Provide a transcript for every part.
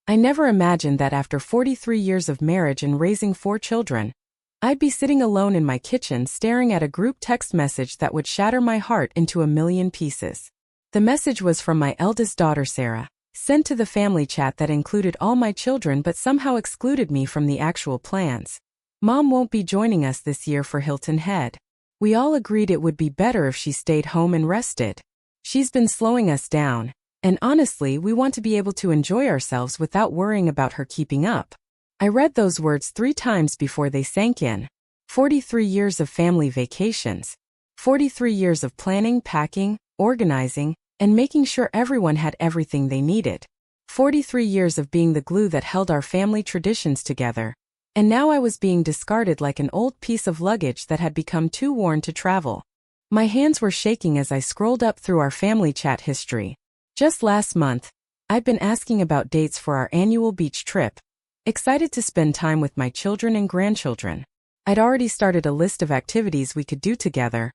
I never imagined that after 43 years of marriage and raising 4 children, I'd be sitting alone in my kitchen staring at a group text message that would shatter my heart into a million pieces. The message was from my eldest daughter Sarah, sent to the family chat that included all my children but somehow excluded me from the actual plans. Mom won't be joining us this year for Hilton Head. We all agreed it would be better if she stayed home and rested. She's been slowing us down, and honestly, we want to be able to enjoy ourselves without worrying about her keeping up. I read those words 3 times before they sank in. 43 years of family vacations. 43 years of planning, packing, organizing, and making sure everyone had everything they needed. 43 years of being the glue that held our family traditions together. And now I was being discarded like an old piece of luggage that had become too worn to travel. My hands were shaking as I scrolled up through our family chat history. Just last month, I'd been asking about dates for our annual beach trip, excited to spend time with my children and grandchildren. I'd already started a list of activities we could do together,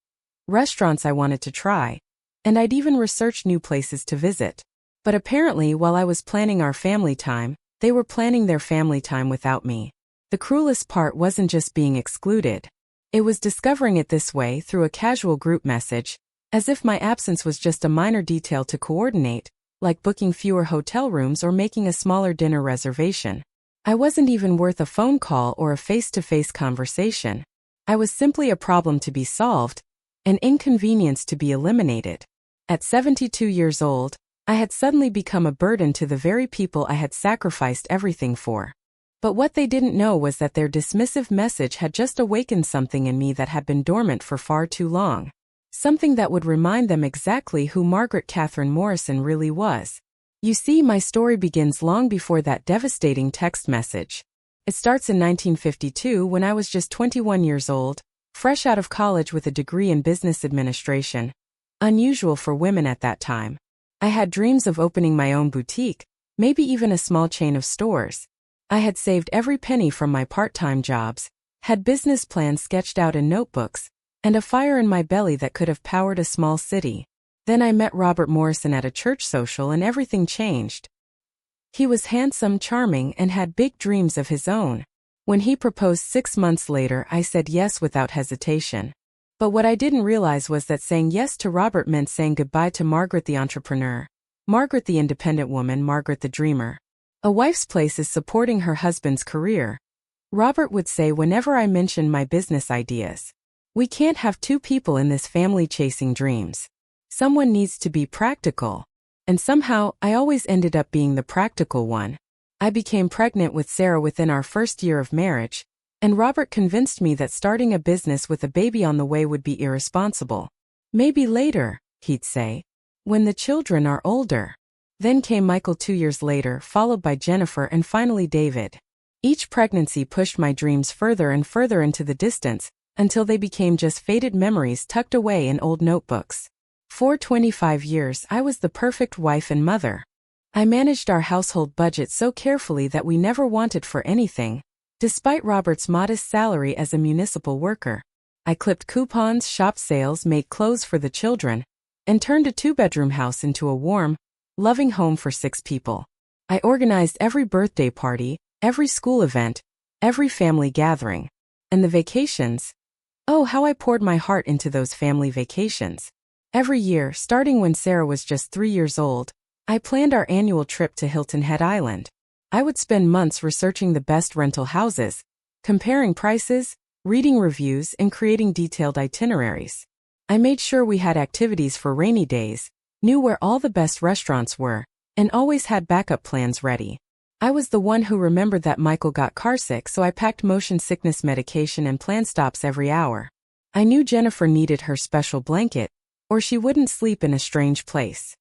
restaurants I wanted to try, and I'd even researched new places to visit. But apparently, while I was planning our family time, they were planning their family time without me. The cruelest part wasn't just being excluded. It was discovering it this way through a casual group message, as if my absence was just a minor detail to coordinate, like booking fewer hotel rooms or making a smaller dinner reservation. I wasn't even worth a phone call or a face-to-face conversation. I was simply a problem to be solved, an inconvenience to be eliminated. At 72 years old, I had suddenly become a burden to the very people I had sacrificed everything for. But what they didn't know was that their dismissive message had just awakened something in me that had been dormant for far too long. Something that would remind them exactly who Margaret Catherine Morrison really was. You see, my story begins long before that devastating text message. It starts in 1952 when I was just 21 years old, fresh out of college with a degree in business administration. Unusual for women at that time. I had dreams of opening my own boutique, maybe even a small chain of stores. I had saved every penny from my part-time jobs, had business plans sketched out in notebooks, and a fire in my belly that could have powered a small city. Then I met Robert Morrison at a church social and everything changed. He was handsome, charming, and had big dreams of his own. When he proposed 6 months later, I said yes without hesitation. But what I didn't realize was that saying yes to Robert meant saying goodbye to Margaret the entrepreneur, Margaret the independent woman, Margaret the dreamer. A wife's place is supporting her husband's career, Robert would say whenever I mentioned my business ideas. We can't have 2 people in this family chasing dreams. Someone needs to be practical. And somehow, I always ended up being the practical one. I became pregnant with Sarah within our first year of marriage, and Robert convinced me that starting a business with a baby on the way would be irresponsible. Maybe later, he'd say, when the children are older. Then came Michael 2 years later, followed by Jennifer and finally David. Each pregnancy pushed my dreams further and further into the distance, until they became just faded memories tucked away in old notebooks. For 25 years, I was the perfect wife and mother. I managed our household budget so carefully that we never wanted for anything, despite Robert's modest salary as a municipal worker. I clipped coupons, shopped sales, made clothes for the children, and turned a 2-bedroom house into a warm, loving home for 6 people. I organized every birthday party, every school event, every family gathering. And the vacations? Oh, how I poured my heart into those family vacations. Every year, starting when Sarah was just 3 years old, I planned our annual trip to Hilton Head Island. I would spend months researching the best rental houses, comparing prices, reading reviews, and creating detailed itineraries. I made sure we had activities for rainy days, knew where all the best restaurants were, and always had backup plans ready. I was the one who remembered that Michael got carsick, so I packed motion sickness medication and planned stops every hour. I knew Jennifer needed her special blanket, or she wouldn't sleep in a strange place.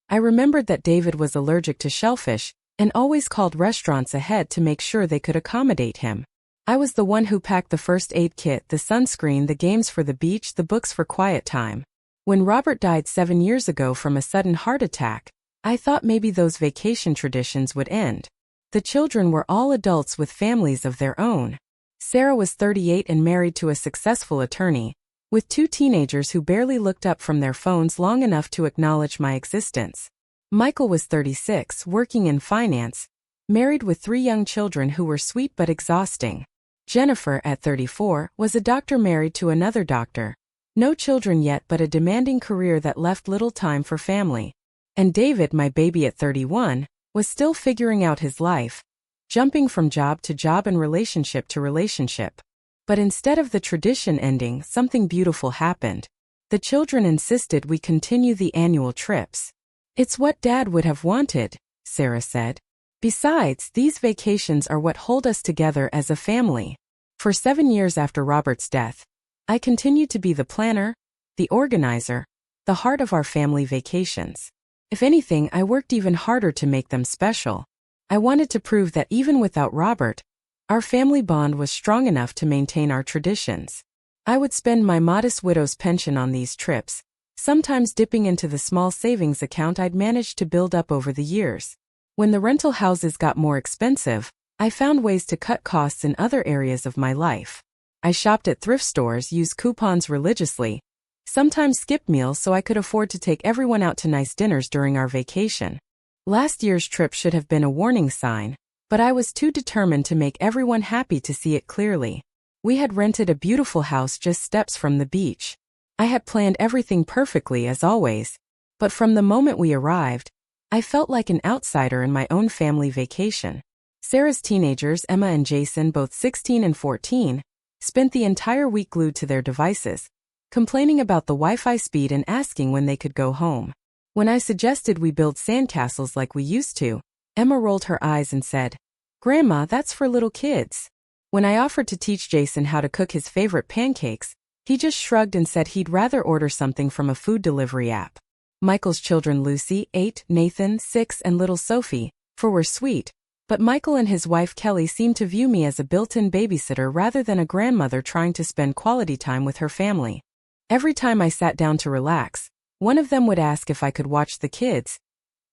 I remembered that David was allergic to shellfish, and always called restaurants ahead to make sure they could accommodate him. I was the one who packed the first aid kit, the sunscreen, the games for the beach, the books for quiet time. When Robert died 7 years ago from a sudden heart attack, I thought maybe those vacation traditions would end. The children were all adults with families of their own. Sarah was 38 and married to a successful attorney, with 2 teenagers who barely looked up from their phones long enough to acknowledge my existence. Michael was 36, working in finance, married with 3 young children who were sweet but exhausting. Jennifer, at 34, was a doctor married to another doctor. No children yet but a demanding career that left little time for family. And David, my baby at 31, was still figuring out his life, jumping from job to job and relationship to relationship. But instead of the tradition ending, something beautiful happened. The children insisted we continue the annual trips. "It's what Dad would have wanted," Sarah said. "Besides, these vacations are what hold us together as a family." For 7 years after Robert's death, I continued to be the planner, the organizer, the heart of our family vacations. If anything, I worked even harder to make them special. I wanted to prove that even without Robert, our family bond was strong enough to maintain our traditions. I would spend my modest widow's pension on these trips, sometimes dipping into the small savings account I'd managed to build up over the years. When the rental houses got more expensive, I found ways to cut costs in other areas of my life. I shopped at thrift stores, used coupons religiously, sometimes skipped meals so I could afford to take everyone out to nice dinners during our vacation. Last year's trip should have been a warning sign, but I was too determined to make everyone happy to see it clearly. We had rented a beautiful house just steps from the beach. I had planned everything perfectly as always, but from the moment we arrived, I felt like an outsider in my own family vacation. Sarah's teenagers, Emma and Jason, both 16 and 14, spent the entire week glued to their devices, complaining about the Wi-Fi speed and asking when they could go home. When I suggested we build sandcastles like we used to, Emma rolled her eyes and said, "Grandma, that's for little kids." When I offered to teach Jason how to cook his favorite pancakes, he just shrugged and said he'd rather order something from a food delivery app. Michael's children, Lucy, 8, Nathan, 6, and little Sophie, 4, were sweet, but Michael and his wife Kelly seemed to view me as a built-in babysitter rather than a grandmother trying to spend quality time with her family. Every time I sat down to relax, one of them would ask if I could watch the kids,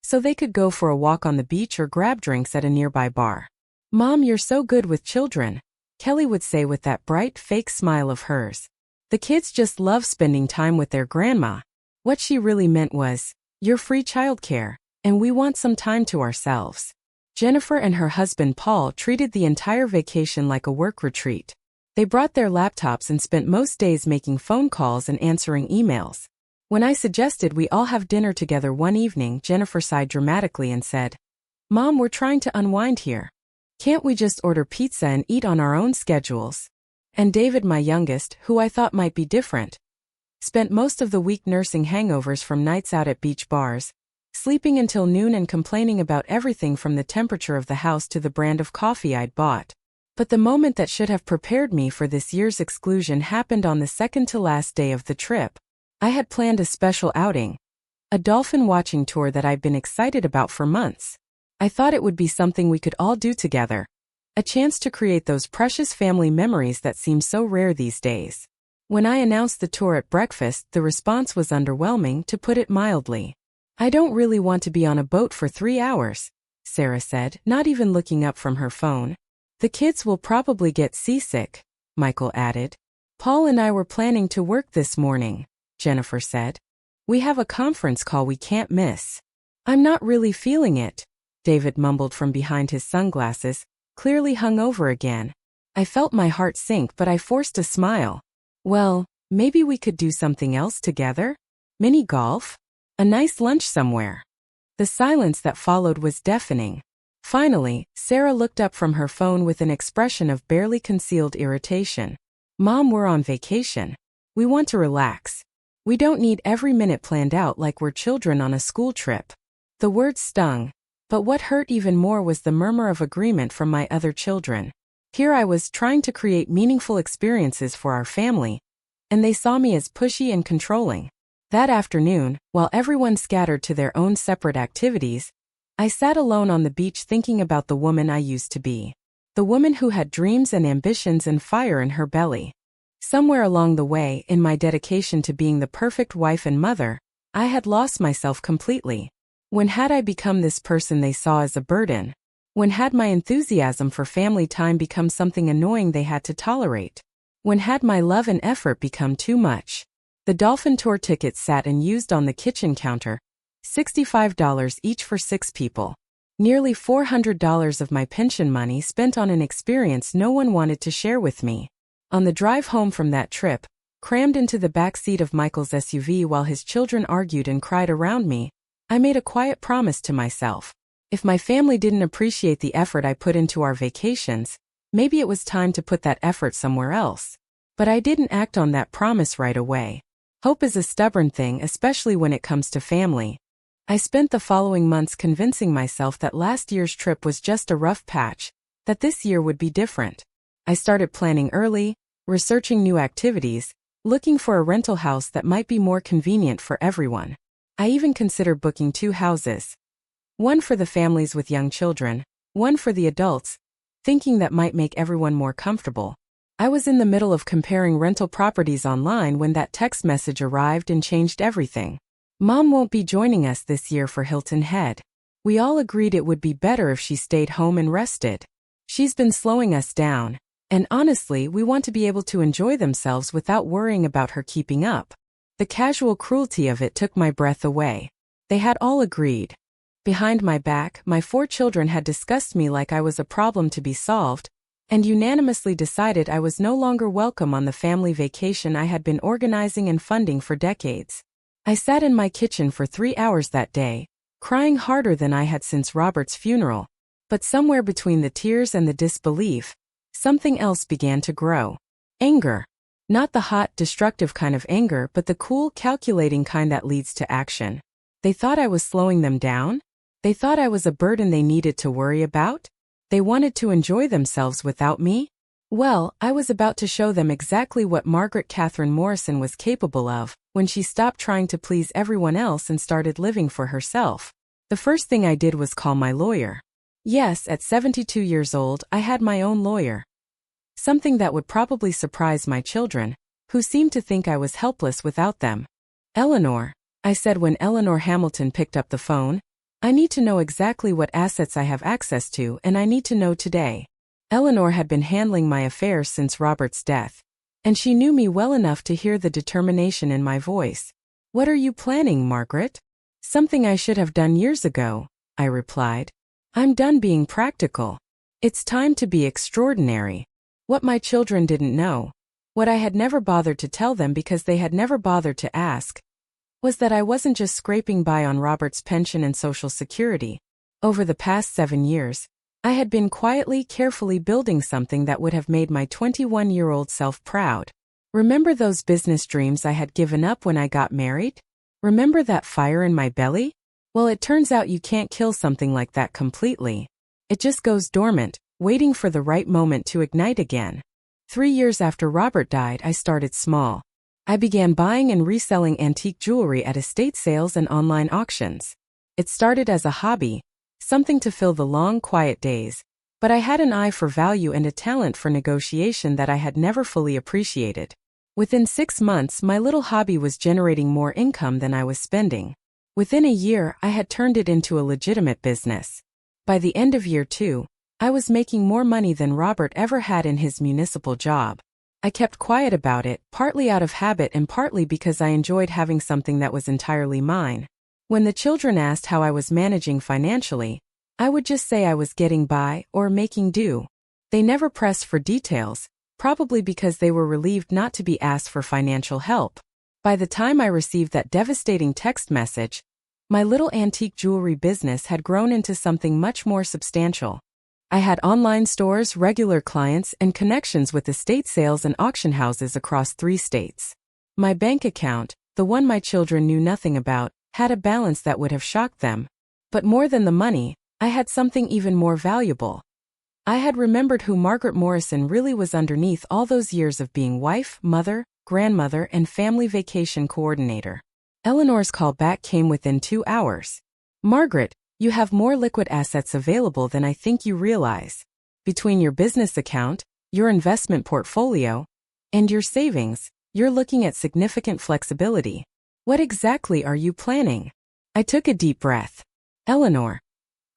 so they could go for a walk on the beach or grab drinks at a nearby bar. "Mom, you're so good with children," Kelly would say with that bright, fake smile of hers. "The kids just love spending time with their grandma." What she really meant was, "You're free childcare, and we want some time to ourselves." Jennifer and her husband Paul treated the entire vacation like a work retreat. They brought their laptops and spent most days making phone calls and answering emails. When I suggested we all have dinner together one evening, Jennifer sighed dramatically and said, "Mom, we're trying to unwind here. Can't we just order pizza and eat on our own schedules?" And David, my youngest, who I thought might be different, spent most of the week nursing hangovers from nights out at beach bars, sleeping until noon and complaining about everything from the temperature of the house to the brand of coffee I'd bought. But the moment that should have prepared me for this year's exclusion happened on the second-to-last day of the trip. I had planned a special outing, a dolphin watching tour that I'd been excited about for months. I thought it would be something we could all do together, a chance to create those precious family memories that seem so rare these days. When I announced the tour at breakfast, the response was underwhelming, to put it mildly. "I don't really want to be on a boat for 3 hours," Sarah said, not even looking up from her phone. "The kids will probably get seasick," Michael added. "Paul and I were planning to work this morning," Jennifer said. "We have a conference call we can't miss." "I'm not really feeling it," David mumbled from behind his sunglasses, clearly hungover again. I felt my heart sink, but I forced a smile. "Well, maybe we could do something else together? Mini golf? A nice lunch somewhere." The silence that followed was deafening. Finally, Sarah looked up from her phone with an expression of barely concealed irritation. "Mom, we're on vacation. We want to relax. We don't need every minute planned out like we're children on a school trip." The words stung, but what hurt even more was the murmur of agreement from my other children. Here I was trying to create meaningful experiences for our family, and they saw me as pushy and controlling. That afternoon, while everyone scattered to their own separate activities, I sat alone on the beach thinking about the woman I used to be. The woman who had dreams and ambitions and fire in her belly. Somewhere along the way, in my dedication to being the perfect wife and mother, I had lost myself completely. When had I become this person they saw as a burden? When had my enthusiasm for family time become something annoying they had to tolerate? When had my love and effort become too much? The dolphin tour tickets sat unused on the kitchen counter, $65 each for 6 people. Nearly $400 of my pension money spent on an experience no one wanted to share with me. On the drive home from that trip, crammed into the back seat of Michael's SUV while his children argued and cried around me, I made a quiet promise to myself. If my family didn't appreciate the effort I put into our vacations, maybe it was time to put that effort somewhere else. But I didn't act on that promise right away. Hope is a stubborn thing, especially when it comes to family. I spent the following months convincing myself that last year's trip was just a rough patch, that this year would be different. I started planning early, researching new activities, looking for a rental house that might be more convenient for everyone. I even considered booking 2 houses. One for the families with young children, one for the adults, thinking that might make everyone more comfortable. I was in the middle of comparing rental properties online when that text message arrived and changed everything. Mom won't be joining us this year for Hilton Head. We all agreed it would be better if she stayed home and rested. She's been slowing us down, and honestly, we want to be able to enjoy themselves without worrying about her keeping up. The casual cruelty of it took my breath away. They had all agreed. Behind my back, my 4 children had discussed me like I was a problem to be solved, and unanimously decided I was no longer welcome on the family vacation I had been organizing and funding for decades. I sat in my kitchen for 3 hours that day, crying harder than I had since Robert's funeral. But somewhere between the tears and the disbelief, something else began to grow. Anger. Not the hot, destructive kind of anger, but the cool, calculating kind that leads to action. They thought I was slowing them down? They thought I was a burden they needed to worry about? They wanted to enjoy themselves without me? Well, I was about to show them exactly what Margaret Catherine Morrison was capable of, when she stopped trying to please everyone else and started living for herself. The first thing I did was call my lawyer. Yes, at 72 years old, I had my own lawyer. Something that would probably surprise my children, who seemed to think I was helpless without them. Eleanor, I said when Eleanor Hamilton picked up the phone, I need to know exactly what assets I have access to, and I need to know today. Eleanor had been handling my affairs since Robert's death, and she knew me well enough to hear the determination in my voice. What are you planning, Margaret? Something I should have done years ago, I replied. I'm done being practical. It's time to be extraordinary. What my children didn't know, what I had never bothered to tell them because they had never bothered to ask, was that I wasn't just scraping by on Robert's pension and Social Security. Over the past 7 years, I had been quietly, carefully building something that would have made my 21-year-old self proud. Remember those business dreams I had given up when I got married? Remember that fire in my belly? Well, it turns out you can't kill something like that completely. It just goes dormant, waiting for the right moment to ignite again. 3 years after Robert died, I started small. I began buying and reselling antique jewelry at estate sales and online auctions. It started as a hobby, something to fill the long, quiet days, but I had an eye for value and a talent for negotiation that I had never fully appreciated. Within 6 months, my little hobby was generating more income than I was spending. Within a year, I had turned it into a legitimate business. By the end of year 2, I was making more money than Robert ever had in his municipal job. I kept quiet about it, partly out of habit and partly because I enjoyed having something that was entirely mine. When the children asked how I was managing financially, I would just say I was getting by or making do. They never pressed for details, probably because they were relieved not to be asked for financial help. By the time I received that devastating text message, my little antique jewelry business had grown into something much more substantial. I had online stores, regular clients, and connections with estate sales and auction houses across 3 states. My bank account, the one my children knew nothing about, had a balance that would have shocked them. But more than the money, I had something even more valuable. I had remembered who Margaret Morrison really was underneath all those years of being wife, mother, grandmother, and family vacation coordinator. Eleanor's call back came within 2 hours. Margaret, you have more liquid assets available than I think you realize. Between your business account, your investment portfolio, and your savings, you're looking at significant flexibility. What exactly are you planning? I took a deep breath. Eleanor,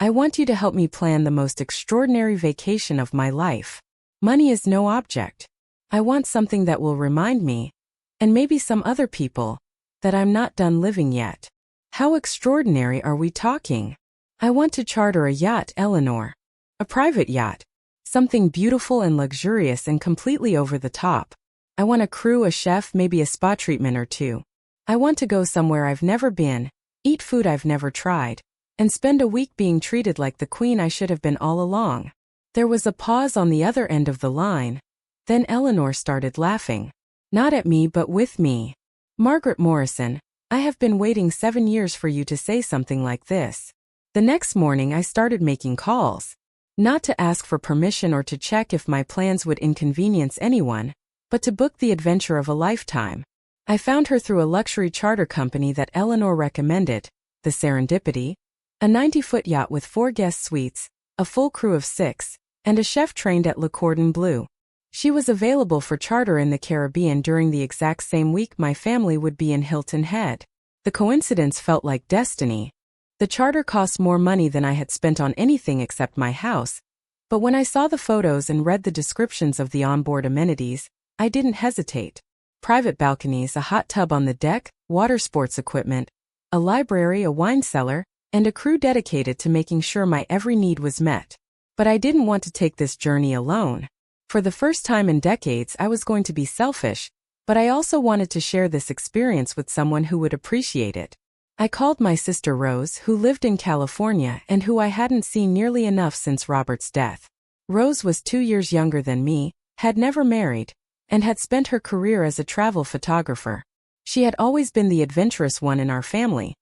I want you to help me plan the most extraordinary vacation of my life. Money is no object. I want something that will remind me, and maybe some other people, that I'm not done living yet. How extraordinary are we talking? I want to charter a yacht, Eleanor. A private yacht. Something beautiful and luxurious and completely over the top. I want a crew, a chef, maybe a spa treatment or two. I want to go somewhere I've never been, eat food I've never tried, and spend a week being treated like the queen I should have been all along. There was a pause on the other end of the line. Then Eleanor started laughing. Not at me but with me. Margaret Morrison, I have been waiting 7 years for you to say something like this. The next morning I started making calls. Not to ask for permission or to check if my plans would inconvenience anyone, but to book the adventure of a lifetime. I found her through a luxury charter company that Eleanor recommended, the Serendipity, a 90-foot yacht with 4 guest suites, a full crew of 6, and a chef trained at Le Cordon Bleu. She was available for charter in the Caribbean during the exact same week my family would be in Hilton Head. The coincidence felt like destiny. The charter cost more money than I had spent on anything except my house, but when I saw the photos and read the descriptions of the onboard amenities, I didn't hesitate. Private balconies, a hot tub on the deck, water sports equipment, a library, a wine cellar, and a crew dedicated to making sure my every need was met. But I didn't want to take this journey alone. For the first time in decades, I was going to be selfish, but I also wanted to share this experience with someone who would appreciate it. I called my sister Rose, who lived in California and who I hadn't seen nearly enough since Robert's death. Rose was 2 years younger than me, had never married, and had spent her career as a travel photographer. She had always been the adventurous one in our family,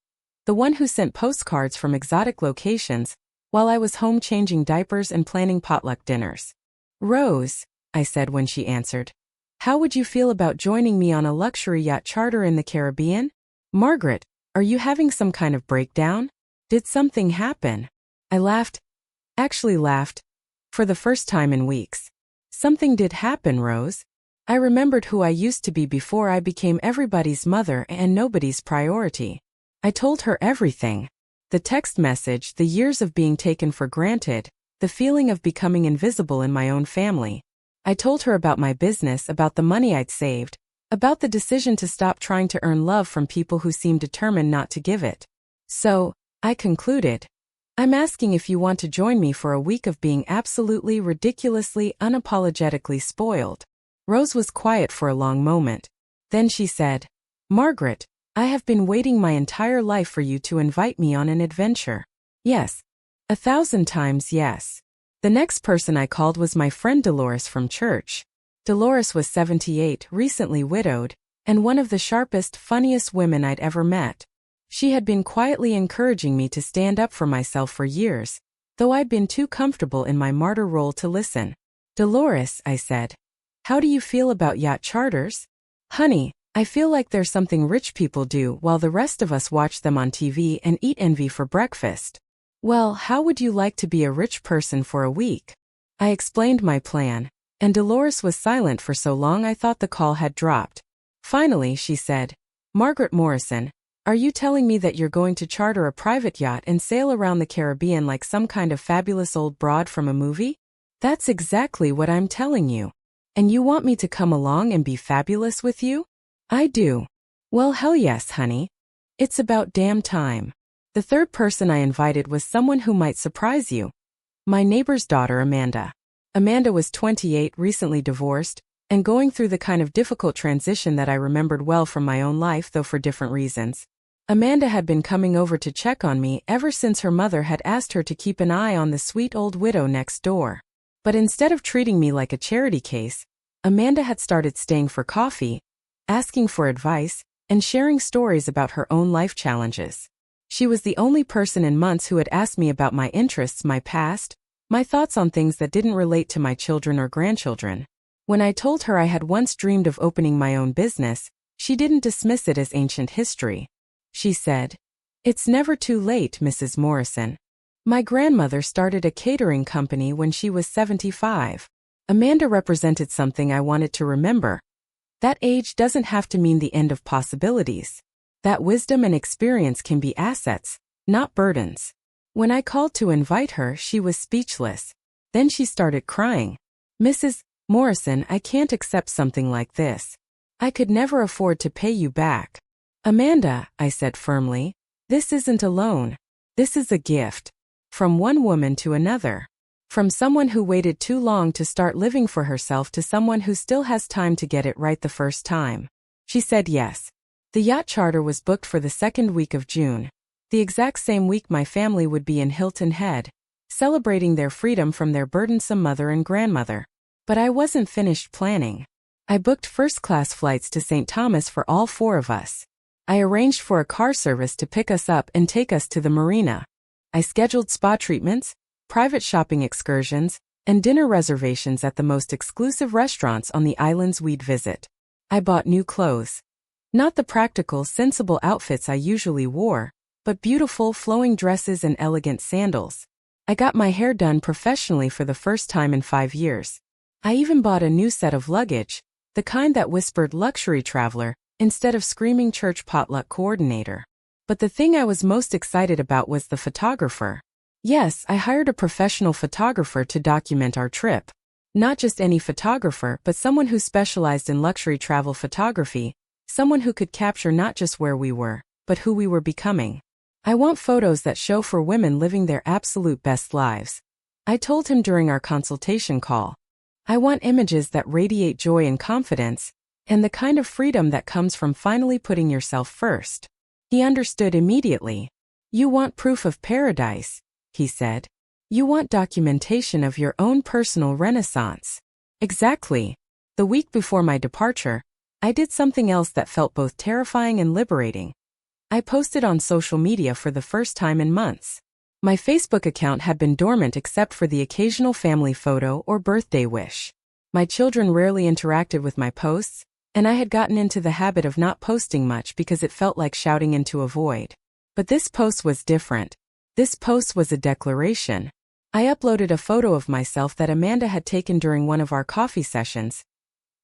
the one who sent postcards from exotic locations, while I was home changing diapers and planning potluck dinners. Rose, I said when she answered, how would you feel about joining me on a luxury yacht charter in the Caribbean? Margaret, are you having some kind of breakdown? Did something happen? I laughed. Actually laughed. For the first time in weeks. Something did happen, Rose. I remembered who I used to be before I became everybody's mother and nobody's priority. I told her everything. The text message, the years of being taken for granted, the feeling of becoming invisible in my own family. I told her about my business, about the money I'd saved, about the decision to stop trying to earn love from people who seemed determined not to give it. So, I concluded, I'm asking if you want to join me for a week of being absolutely, ridiculously, unapologetically spoiled. Rose was quiet for a long moment. Then she said, Margaret, I have been waiting my entire life for you to invite me on an adventure. Yes. 1,000 times yes. The next person I called was my friend Dolores from church. Dolores was 78, recently widowed, and one of the sharpest, funniest women I'd ever met. She had been quietly encouraging me to stand up for myself for years, though I'd been too comfortable in my martyr role to listen. Dolores, I said, how do you feel about yacht charters? Honey, I feel like there's something rich people do while the rest of us watch them on TV and eat envy for breakfast. Well, how would you like to be a rich person for a week? I explained my plan, and Dolores was silent for so long I thought the call had dropped. Finally, she said, Margaret Morrison, are you telling me that you're going to charter a private yacht and sail around the Caribbean like some kind of fabulous old broad from a movie? That's exactly what I'm telling you. And you want me to come along and be fabulous with you? I do. Well, hell yes, honey. It's about damn time. The third person I invited was someone who might surprise you. My neighbor's daughter, Amanda. Amanda was 28, recently divorced, and going through the kind of difficult transition that I remembered well from my own life, though for different reasons. Amanda had been coming over to check on me ever since her mother had asked her to keep an eye on the sweet old widow next door. But instead of treating me like a charity case, Amanda had started staying for coffee, asking for advice, and sharing stories about her own life challenges. She was the only person in months who had asked me about my interests, my past, my thoughts on things that didn't relate to my children or grandchildren. When I told her I had once dreamed of opening my own business, she didn't dismiss it as ancient history. She said, "It's never too late, Mrs. Morrison. My grandmother started a catering company when she was 75. Amanda represented something I wanted to remember. That age doesn't have to mean the end of possibilities. That wisdom and experience can be assets, not burdens." When I called to invite her, she was speechless. Then she started crying. "Mrs. Morrison, I can't accept something like this. I could never afford to pay you back." "Amanda," I said firmly, "this isn't a loan. This is a gift. From one woman to another. From someone who waited too long to start living for herself to someone who still has time to get it right the first time. She said yes. The yacht charter was booked for the second week of June, the exact same week my family would be in Hilton Head, celebrating their freedom from their burdensome mother and grandmother. But I wasn't finished planning. I booked first-class flights to St. Thomas for all 4 of us. I arranged for a car service to pick us up and take us to the marina. I scheduled spa treatments, private shopping excursions, and dinner reservations at the most exclusive restaurants on the islands we'd visit. I bought new clothes. Not the practical, sensible outfits I usually wore, but beautiful, flowing dresses and elegant sandals. I got my hair done professionally for the first time in 5 years. I even bought a new set of luggage, the kind that whispered luxury traveler, instead of screaming church potluck coordinator. But the thing I was most excited about was the photographer. Yes, I hired a professional photographer to document our trip. Not just any photographer, but someone who specialized in luxury travel photography, someone who could capture not just where we were, but who we were becoming. I want photos that show for women living their absolute best lives. I told him during our consultation call. I want images that radiate joy and confidence, and the kind of freedom that comes from finally putting yourself first. He understood immediately. You want proof of paradise, he said. You want documentation of your own personal renaissance. Exactly. The week before my departure, I did something else that felt both terrifying and liberating. I posted on social media for the first time in months. My Facebook account had been dormant except for the occasional family photo or birthday wish. My children rarely interacted with my posts, and I had gotten into the habit of not posting much because it felt like shouting into a void. But this post was different. This post was a declaration. I uploaded a photo of myself that Amanda had taken during one of our coffee sessions.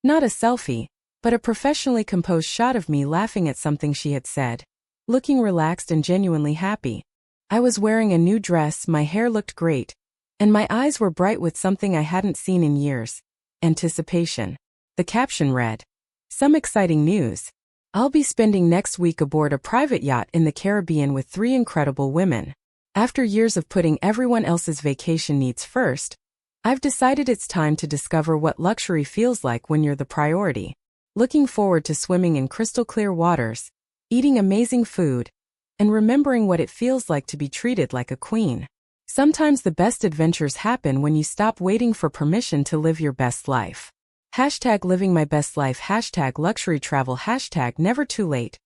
Not a selfie, but a professionally composed shot of me laughing at something she had said, looking relaxed and genuinely happy. I was wearing a new dress, my hair looked great, and my eyes were bright with something I hadn't seen in years: anticipation. The caption read, "Some exciting news. I'll be spending next week aboard a private yacht in the Caribbean with 3 incredible women. After years of putting everyone else's vacation needs first, I've decided it's time to discover what luxury feels like when you're the priority. Looking forward to swimming in crystal clear waters, eating amazing food, and remembering what it feels like to be treated like a queen. Sometimes the best adventures happen when you stop waiting for permission to live your best life. #living my best life, #luxury travel, #never too late."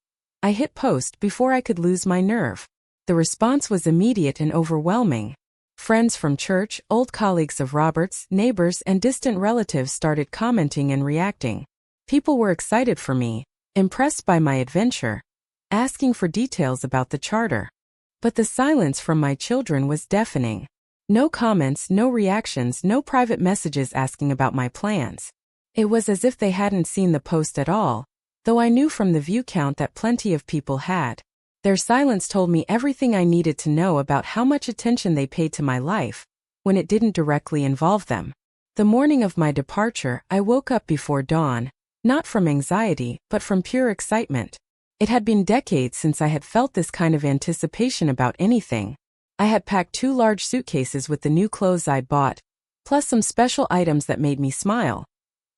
I hit post before I could lose my nerve. The response was immediate and overwhelming. Friends from church, old colleagues of Robert's, neighbors, and distant relatives started commenting and reacting. People were excited for me, impressed by my adventure, asking for details about the charter. But the silence from my children was deafening. No comments, no reactions, no private messages asking about my plans. It was as if they hadn't seen the post at all, though I knew from the view count that plenty of people had. Their silence told me everything I needed to know about how much attention they paid to my life, when it didn't directly involve them. The morning of my departure, I woke up before dawn, not from anxiety, but from pure excitement. It had been decades since I had felt this kind of anticipation about anything. I had packed 2 large suitcases with the new clothes I'd bought, plus some special items that made me smile.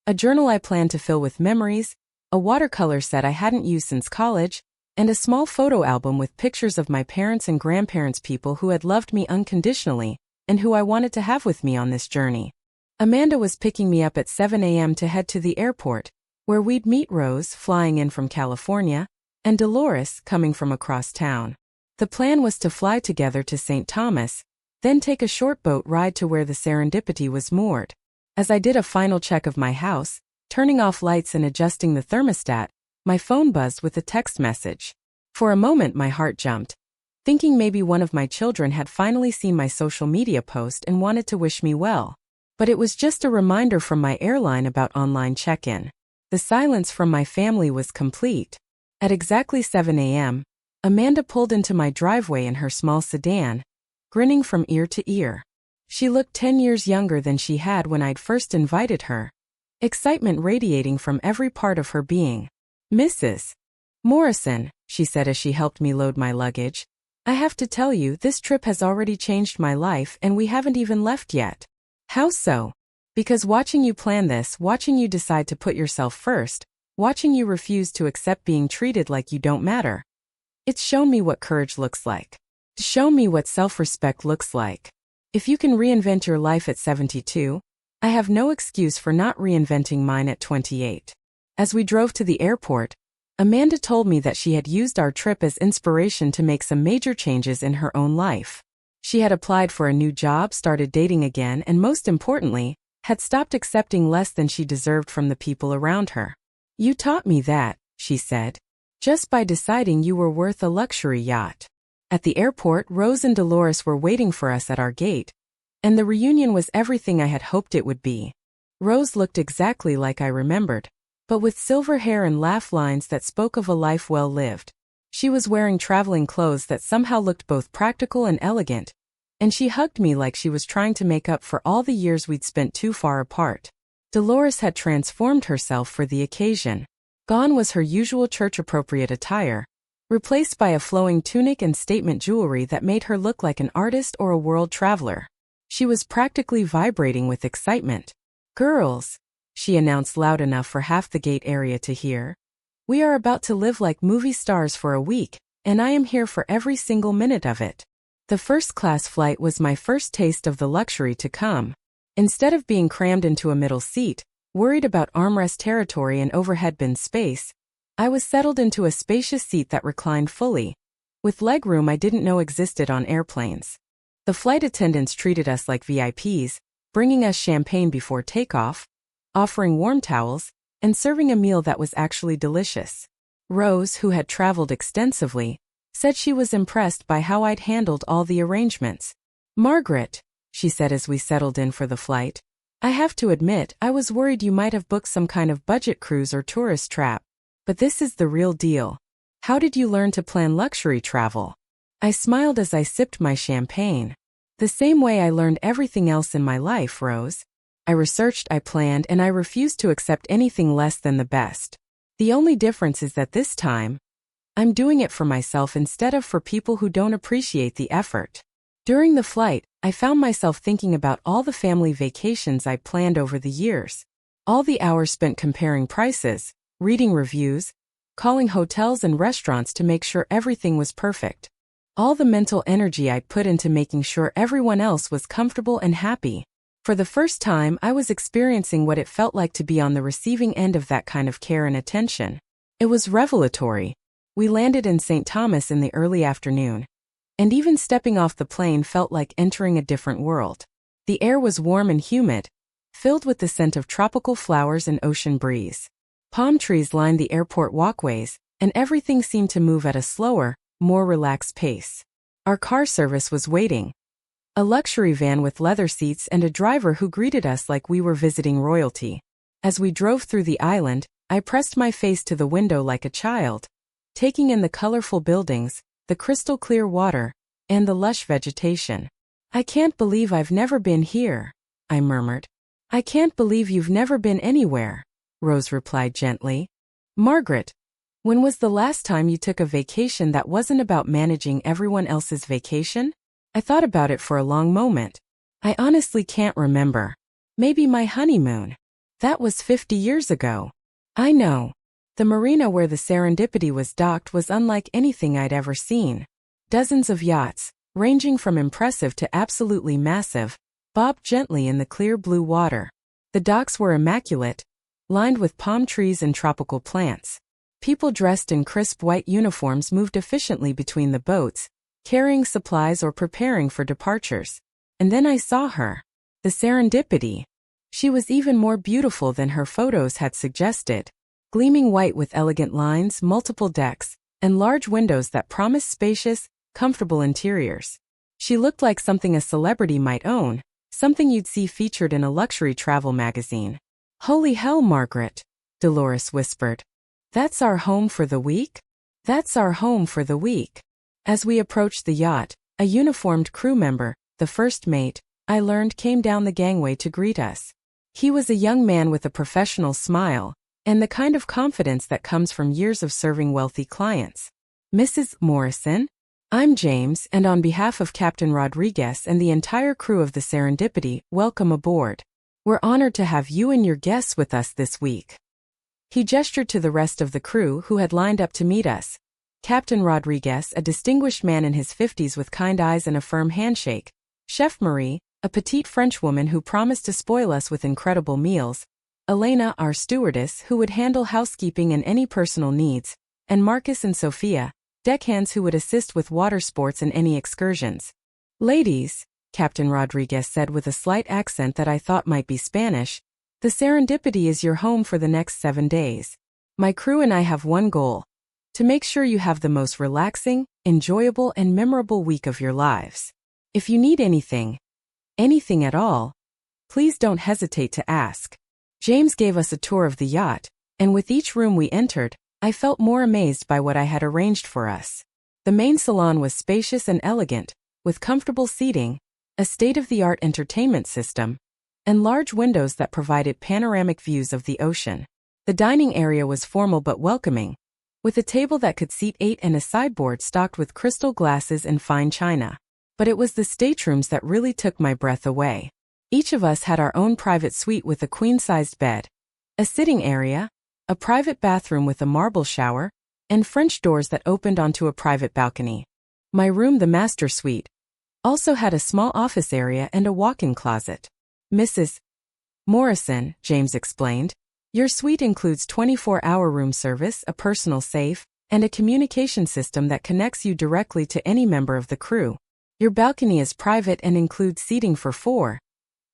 A journal I planned to fill with memories, a watercolor set I hadn't used since college, and a small photo album with pictures of my parents and grandparents, people who had loved me unconditionally, and who I wanted to have with me on this journey. Amanda was picking me up at 7 a.m. to head to the airport, where we'd meet Rose, flying in from California, and Dolores, coming from across town. The plan was to fly together to St. Thomas, then take a short boat ride to where the Serendipity was moored. As I did a final check of my house, turning off lights and adjusting the thermostat, my phone buzzed with a text message. For a moment my heart jumped, thinking maybe one of my children had finally seen my social media post and wanted to wish me well. But it was just a reminder from my airline about online check-in. The silence from my family was complete. At exactly 7 a.m., Amanda pulled into my driveway in her small sedan, grinning from ear to ear. She looked 10 years younger than she had when I'd first invited her, excitement radiating from every part of her being. "Mrs. Morrison," she said as she helped me load my luggage, I have to tell you, this trip has already changed my life and we haven't even left yet. How so? Because watching you plan this, watching you decide to put yourself first, watching you refuse to accept being treated like you don't matter. It's shown me what courage looks like. Shown me what self-respect looks like. If you can reinvent your life at 72, I have no excuse for not reinventing mine at 28. As we drove to the airport, Amanda told me that she had used our trip as inspiration to make some major changes in her own life. She had applied for a new job, started dating again, and most importantly, had stopped accepting less than she deserved from the people around her. You taught me that, she said, just by deciding you were worth a luxury yacht. At the airport, Rose and Dolores were waiting for us at our gate, and the reunion was everything I had hoped it would be. Rose looked exactly like I remembered, but with silver hair and laugh lines that spoke of a life well lived. She was wearing traveling clothes that somehow looked both practical and elegant, and she hugged me like she was trying to make up for all the years we'd spent too far apart. Dolores had transformed herself for the occasion. Gone was her usual church-appropriate attire, replaced by a flowing tunic and statement jewelry that made her look like an artist or a world traveler. She was practically vibrating with excitement. "Girls," she announced loud enough for half the gate area to hear, "we are about to live like movie stars for a week, and I am here for every single minute of it." The first-class flight was my first taste of the luxury to come. Instead of being crammed into a middle seat, worried about armrest territory and overhead bin space, I was settled into a spacious seat that reclined fully, with legroom I didn't know existed on airplanes. The flight attendants treated us like VIPs, bringing us champagne before takeoff, offering warm towels, and serving a meal that was actually delicious. Rose, who had traveled extensively, said she was impressed by how I'd handled all the arrangements. "Margaret," she said as we settled in for the flight, "I have to admit, I was worried you might have booked some kind of budget cruise or tourist trap. But this is the real deal. How did you learn to plan luxury travel?" I smiled as I sipped my champagne. "The same way I learned everything else in my life, Rose. I researched, I planned, and I refused to accept anything less than the best. The only difference is that this time, I'm doing it for myself instead of for people who don't appreciate the effort." During the flight, I found myself thinking about all the family vacations I'd planned over the years. All the hours spent comparing prices, reading reviews, calling hotels and restaurants to make sure everything was perfect. All the mental energy I'd put into making sure everyone else was comfortable and happy. For the first time, I was experiencing what it felt like to be on the receiving end of that kind of care and attention. It was revelatory. We landed in St. Thomas in the early afternoon, and even stepping off the plane felt like entering a different world. The air was warm and humid, filled with the scent of tropical flowers and ocean breeze. Palm trees lined the airport walkways, and everything seemed to move at a slower, more relaxed pace. Our car service was waiting. A luxury van with leather seats and a driver who greeted us like we were visiting royalty. As we drove through the island, I pressed my face to the window like a child, taking in the colorful buildings, the crystal-clear water, and the lush vegetation. "I can't believe I've never been here," I murmured. "I can't believe you've never been anywhere," Rose replied gently. "Margaret, when was the last time you took a vacation that wasn't about managing everyone else's vacation?" I thought about it for a long moment. I honestly can't remember. Maybe my honeymoon. That was 50 years ago. I know. The marina where the Serendipity was docked was unlike anything I'd ever seen. Dozens of yachts, ranging from impressive to absolutely massive, bobbed gently in the clear blue water. The docks were immaculate, lined with palm trees and tropical plants. People dressed in crisp white uniforms moved efficiently between the boats, carrying supplies or preparing for departures. And then I saw her. The Serendipity. She was even more beautiful than her photos had suggested. Gleaming white with elegant lines, multiple decks, and large windows that promised spacious, comfortable interiors. She looked like something a celebrity might own, something you'd see featured in a luxury travel magazine. "Holy hell, Margaret," Dolores whispered. "That's our home for the week? That's our home for the week." As we approached the yacht, a uniformed crew member, the first mate, I learned came down the gangway to greet us. He was a young man with a professional smile, and the kind of confidence that comes from years of serving wealthy clients. "Mrs. Morrison?" I'm James, and on behalf of Captain Rodriguez and the entire crew of the Serendipity, welcome aboard. We're honored to have you and your guests with us this week. He gestured to the rest of the crew who had lined up to meet us. Captain Rodriguez, a distinguished man in his 50s with kind eyes and a firm handshake. Chef Marie, a petite Frenchwoman who promised to spoil us with incredible meals. Elena, our stewardess, who would handle housekeeping and any personal needs. And Marcus and Sophia, deckhands who would assist with water sports and any excursions. Ladies, Captain Rodriguez said with a slight accent that I thought might be Spanish, the Serendipity is your home for the next 7 days. My crew and I have one goal: to make sure you have the most relaxing, enjoyable, and memorable week of your lives. If you need anything at all, please don't hesitate to ask. James gave us a tour of the yacht, and with each room we entered, I felt more amazed by what I had arranged for us. The main salon was spacious and elegant, with comfortable seating, a state-of-the-art entertainment system, and large windows that provided panoramic views of the ocean. The dining area was formal but welcoming, with a table that could seat 8 and a sideboard stocked with crystal glasses and fine china. But it was the staterooms that really took my breath away. Each of us had our own private suite with a queen-sized bed, a sitting area, a private bathroom with a marble shower, and French doors that opened onto a private balcony. My room, the master suite, also had a small office area and a walk-in closet. Mrs. Morrison, James explained, your suite includes 24-hour room service, a personal safe, and a communication system that connects you directly to any member of the crew. Your balcony is private and includes seating for 4,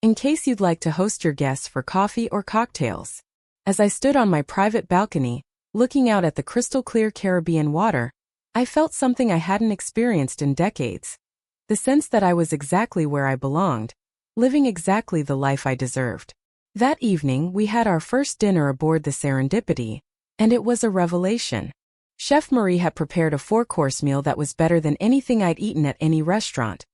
in case you'd like to host your guests for coffee or cocktails. As I stood on my private balcony, looking out at the crystal-clear Caribbean water, I felt something I hadn't experienced in decades. The sense that I was exactly where I belonged, living exactly the life I deserved. That evening, we had our first dinner aboard the Serendipity, and it was a revelation. Chef Marie had prepared a 4-course meal that was better than anything I'd eaten at any restaurant.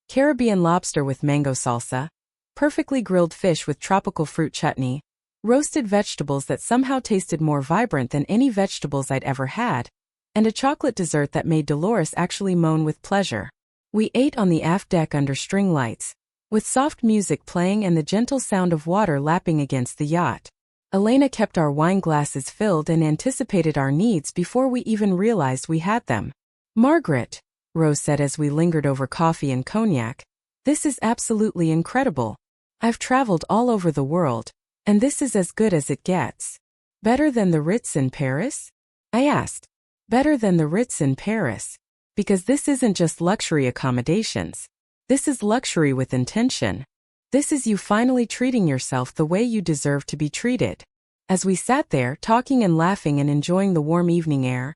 Caribbean lobster with mango salsa, perfectly grilled fish with tropical fruit chutney, roasted vegetables that somehow tasted more vibrant than any vegetables I'd ever had, and a chocolate dessert that made Dolores actually moan with pleasure. We ate on the aft deck under string lights, with soft music playing and the gentle sound of water lapping against the yacht. Elena kept our wine glasses filled and anticipated our needs before we even realized we had them. Margaret, Rose said as we lingered over coffee and cognac, this is absolutely incredible. I've traveled all over the world, and this is as good as it gets. Better than the Ritz in Paris? I asked. Better than the Ritz in Paris. Because this isn't just luxury accommodations. This is luxury with intention. This is you finally treating yourself the way you deserve to be treated. As we sat there talking and laughing and enjoying the warm evening air,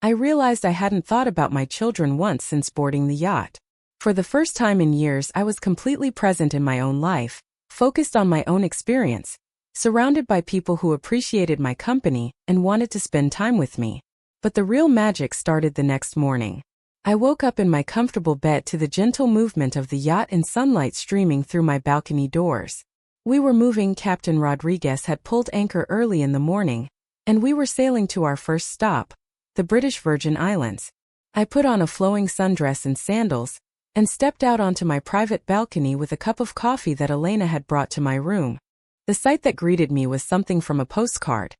I realized I hadn't thought about my children once since boarding the yacht. For the first time in years, I was completely present in my own life, focused on my own experience, surrounded by people who appreciated my company and wanted to spend time with me. But the real magic started the next morning. I woke up in my comfortable bed to the gentle movement of the yacht and sunlight streaming through my balcony doors. We were moving. Captain Rodriguez had pulled anchor early in the morning, and we were sailing to our first stop, the British Virgin Islands. I put on a flowing sundress and sandals, and stepped out onto my private balcony with a cup of coffee that Elena had brought to my room. The sight that greeted me was something from a postcard.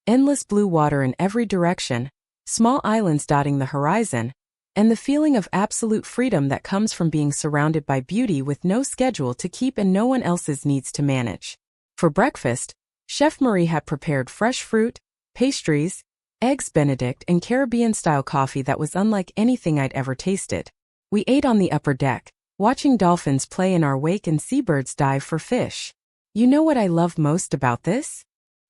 Endless blue water in every direction, small islands dotting the horizon, and the feeling of absolute freedom that comes from being surrounded by beauty with no schedule to keep and no one else's needs to manage. For breakfast, Chef Marie had prepared fresh fruit, pastries, eggs Benedict, and Caribbean-style coffee that was unlike anything I'd ever tasted. We ate on the upper deck, watching dolphins play in our wake and seabirds dive for fish. You know what I love most about this?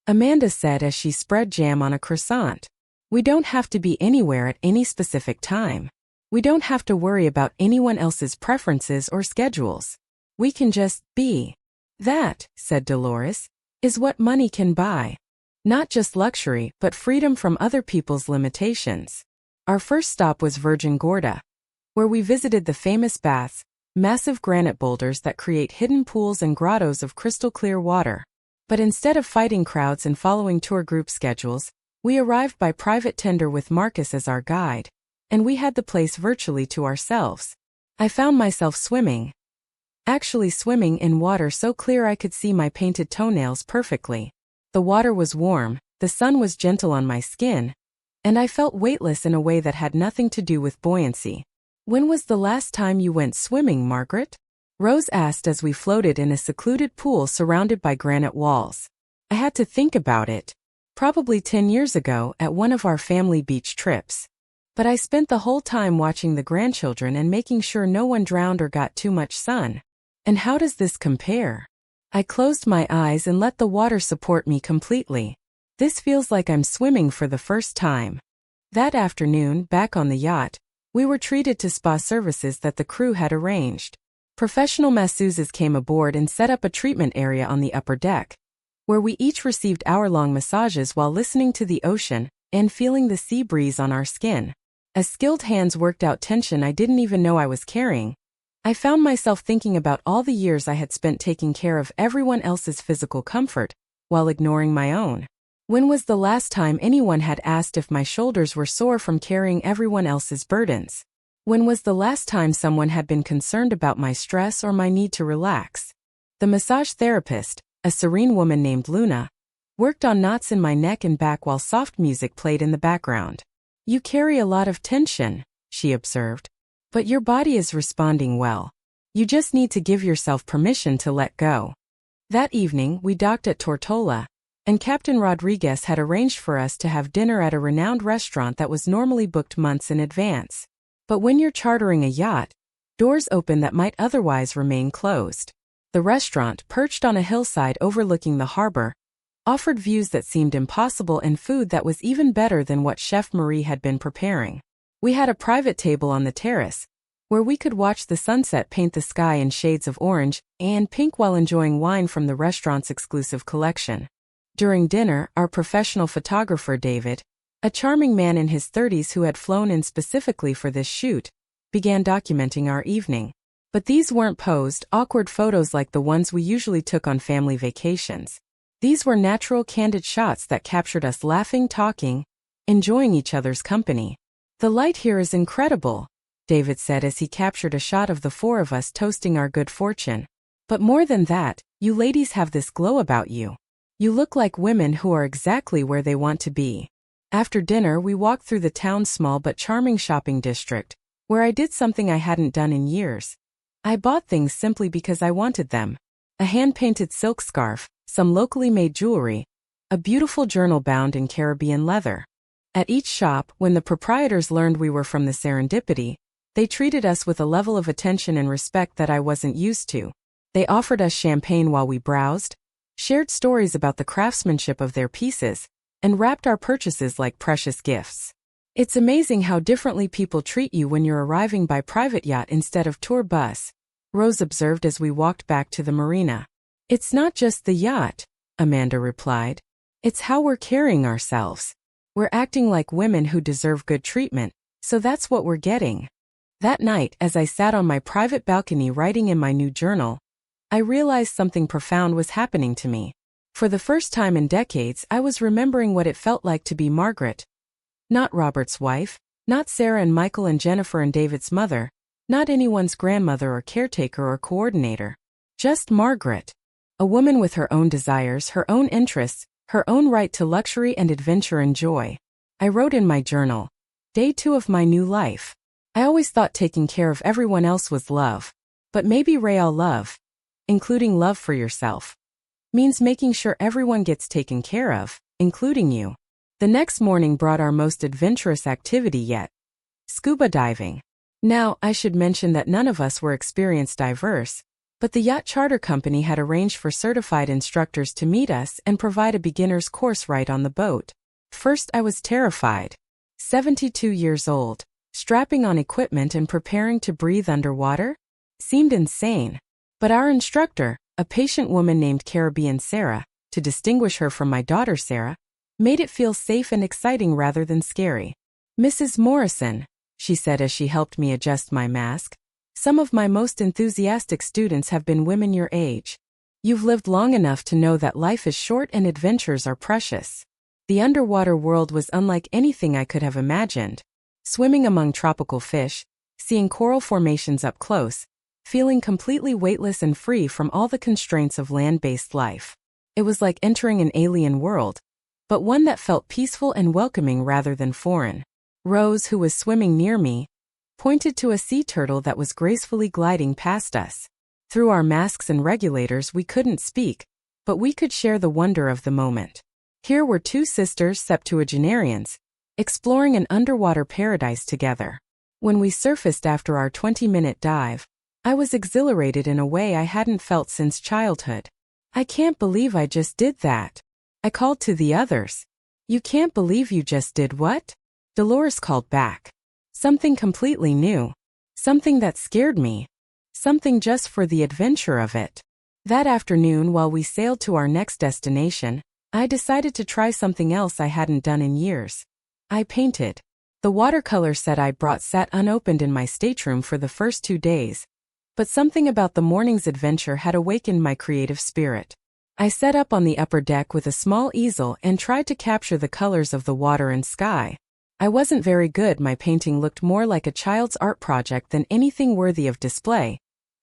Amanda said as she spread jam on a croissant. We don't have to be anywhere at any specific time. We don't have to worry about anyone else's preferences or schedules. We can just be. That, said Dolores, is what money can buy. Not just luxury, but freedom from other people's limitations. Our first stop was Virgin Gorda, where we visited the famous baths, massive granite boulders that create hidden pools and grottos of crystal clear water. But instead of fighting crowds and following tour group schedules, we arrived by private tender with Marcus as our guide, and we had the place virtually to ourselves. I found myself swimming. Actually swimming in water so clear I could see my painted toenails perfectly. The water was warm, the sun was gentle on my skin, and I felt weightless in a way that had nothing to do with buoyancy. When was the last time you went swimming, Margaret? Rose asked as we floated in a secluded pool surrounded by granite walls. I had to think about it. Probably 10 years ago at one of our family beach trips. But I spent the whole time watching the grandchildren and making sure no one drowned or got too much sun. And how does this compare? I closed my eyes and let the water support me completely. This feels like I'm swimming for the first time. That afternoon, back on the yacht, we were treated to spa services that the crew had arranged. Professional masseuses came aboard and set up a treatment area on the upper deck, where we each received hour-long massages while listening to the ocean and feeling the sea breeze on our skin. As skilled hands worked out tension I didn't even know I was carrying, I found myself thinking about all the years I had spent taking care of everyone else's physical comfort, while ignoring my own. When was the last time anyone had asked if my shoulders were sore from carrying everyone else's burdens? When was the last time someone had been concerned about my stress or my need to relax? The massage therapist, a serene woman named Luna, worked on knots in my neck and back while soft music played in the background. You carry a lot of tension, she observed. But your body is responding well. You just need to give yourself permission to let go. That evening, we docked at Tortola, and Captain Rodriguez had arranged for us to have dinner at a renowned restaurant that was normally booked months in advance. But when you're chartering a yacht, doors open that might otherwise remain closed. The restaurant, perched on a hillside overlooking the harbor, offered views that seemed impossible and food that was even better than what Chef Marie had been preparing. We had a private table on the terrace, where we could watch the sunset paint the sky in shades of orange and pink while enjoying wine from the restaurant's exclusive collection. During dinner, our professional photographer David, a charming man in his 30s who had flown in specifically for this shoot, began documenting our evening. But these weren't posed, awkward photos like the ones we usually took on family vacations. These were natural, candid shots that captured us laughing, talking, enjoying each other's company. The light here is incredible, David said as he captured a shot of the four of us toasting our good fortune. But more than that, you ladies have this glow about you. You look like women who are exactly where they want to be. After dinner, we walked through the town's small but charming shopping district, where I did something I hadn't done in years. I bought things simply because I wanted them. A hand-painted silk scarf, some locally made jewelry, a beautiful journal bound in Caribbean leather. At each shop, when the proprietors learned we were from the Serendipity, they treated us with a level of attention and respect that I wasn't used to. They offered us champagne while we browsed, shared stories about the craftsmanship of their pieces, and wrapped our purchases like precious gifts. It's amazing how differently people treat you when you're arriving by private yacht instead of tour bus, Rose observed as we walked back to the marina. It's not just the yacht, Amanda replied. It's how we're carrying ourselves. We're acting like women who deserve good treatment, so that's what we're getting. That night, as I sat on my private balcony writing in my new journal, I realized something profound was happening to me. For the first time in decades, I was remembering what it felt like to be Margaret. Not Robert's wife, not Sarah and Michael and Jennifer and David's mother, not anyone's grandmother or caretaker or coordinator. Just Margaret. A woman with her own desires, her own interests, her own right to luxury and adventure and joy. I wrote in my journal, Day 2 of my new life. I always thought taking care of everyone else was love. But maybe real love, including love for yourself, means making sure everyone gets taken care of, including you. The next morning brought our most adventurous activity yet. Scuba diving. Now, I should mention that none of us were experienced divers, but the yacht charter company had arranged for certified instructors to meet us and provide a beginner's course right on the boat. First, I was terrified. 72 years old, strapping on equipment and preparing to breathe underwater? Seemed insane. But our instructor, a patient woman named Caribbean Sarah, to distinguish her from my daughter Sarah, made it feel safe and exciting rather than scary. Mrs. Morrison, she said as she helped me adjust my mask, some of my most enthusiastic students have been women your age. You've lived long enough to know that life is short and adventures are precious. The underwater world was unlike anything I could have imagined. Swimming among tropical fish, seeing coral formations up close, feeling completely weightless and free from all the constraints of land-based life. It was like entering an alien world, but one that felt peaceful and welcoming rather than foreign. Rose, who was swimming near me, pointed to a sea turtle that was gracefully gliding past us. Through our masks and regulators we couldn't speak, but we could share the wonder of the moment. Here were two sisters septuagenarians, exploring an underwater paradise together. When we surfaced after our 20-minute dive, I was exhilarated in a way I hadn't felt since childhood. "I can't believe I just did that," I called to the others. "You can't believe you just did what?" Dolores called back. "Something completely new. Something that scared me. Something just for the adventure of it." That afternoon, while we sailed to our next destination, I decided to try something else I hadn't done in years. I painted. The watercolor set I brought sat unopened in my stateroom for the first 2 days, but something about the morning's adventure had awakened my creative spirit. I set up on the upper deck with a small easel and tried to capture the colors of the water and sky. I wasn't very good. My painting looked more like a child's art project than anything worthy of display,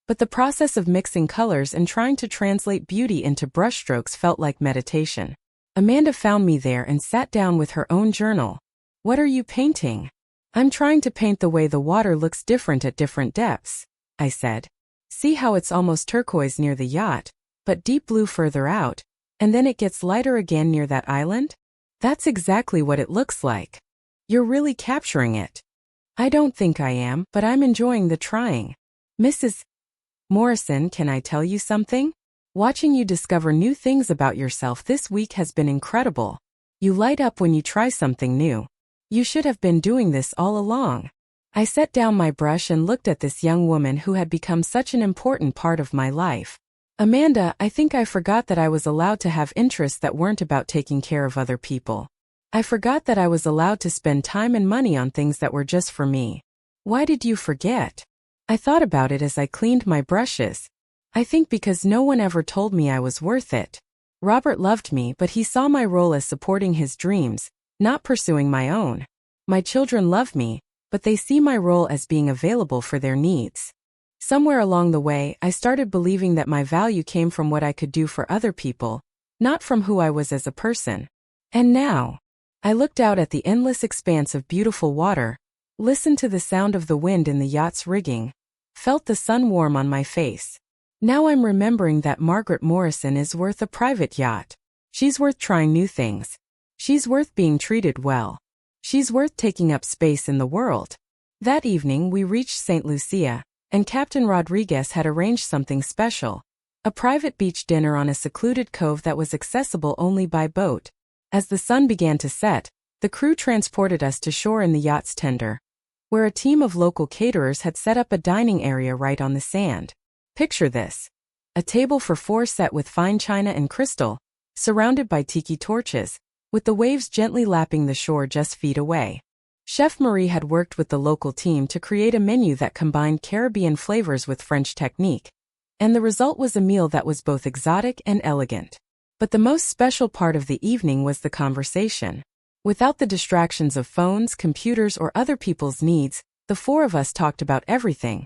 but the process of mixing colors and trying to translate beauty into brushstrokes felt like meditation. Amanda found me there and sat down with her own journal. "What are you painting?" "I'm trying to paint the way the water looks different at different depths," I said. "See how it's almost turquoise near the yacht, but deep blue further out, and then it gets lighter again near that island? That's exactly what it looks like. You're really capturing it." "I don't think I am, but I'm enjoying the trying." "Mrs. Morrison, can I tell you something? Watching you discover new things about yourself this week has been incredible. You light up when you try something new. You should have been doing this all along." I set down my brush and looked at this young woman who had become such an important part of my life. "Amanda, I think I forgot that I was allowed to have interests that weren't about taking care of other people. I forgot that I was allowed to spend time and money on things that were just for me." "Why did you forget?" I thought about it as I cleaned my brushes. "I think because no one ever told me I was worth it. Robert loved me, but he saw my role as supporting his dreams, not pursuing my own. My children love me, but they see my role as being available for their needs. Somewhere along the way, I started believing that my value came from what I could do for other people, not from who I was as a person. And now, I looked out at the endless expanse of beautiful water, listened to the sound of the wind in the yacht's rigging, felt the sun warm on my face. Now I'm remembering that Margaret Morrison is worth a private yacht. She's worth trying new things. She's worth being treated well. She's worth taking up space in the world. That evening we reached St. Lucia, and Captain Rodriguez had arranged something special. A private beach dinner on a secluded cove that was accessible only by boat. As the sun began to set, the crew transported us to shore in the yacht's tender, where a team of local caterers had set up a dining area right on the sand. Picture this. A table for 4 set with fine china and crystal, surrounded by tiki torches, with the waves gently lapping the shore just feet away. Chef Marie had worked with the local team to create a menu that combined Caribbean flavors with French technique, and the result was a meal that was both exotic and elegant. But the most special part of the evening was the conversation. Without the distractions of phones, computers, or other people's needs, the 4 of us talked about everything.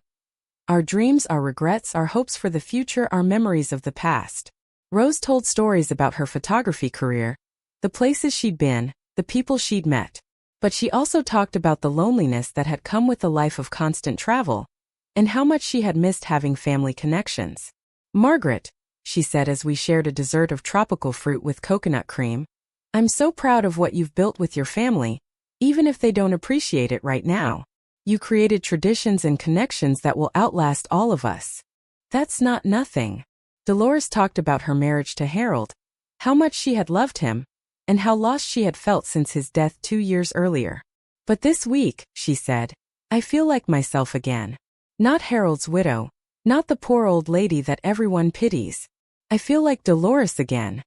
Our dreams, our regrets, our hopes for the future, our memories of the past. Rose told stories about her photography career, the places she'd been, the people she'd met. But she also talked about the loneliness that had come with a life of constant travel, and how much she had missed having family connections. "Margaret," she said as we shared a dessert of tropical fruit with coconut cream, "I'm so proud of what you've built with your family, even if they don't appreciate it right now. You created traditions and connections that will outlast all of us." "That's not nothing." Dolores talked about her marriage to Harold, how much she had loved him, and how lost she had felt since his death 2 years earlier. "But this week," she said, "I feel like myself again. Not Harold's widow, not the poor old lady that everyone pities. I feel like Dolores again."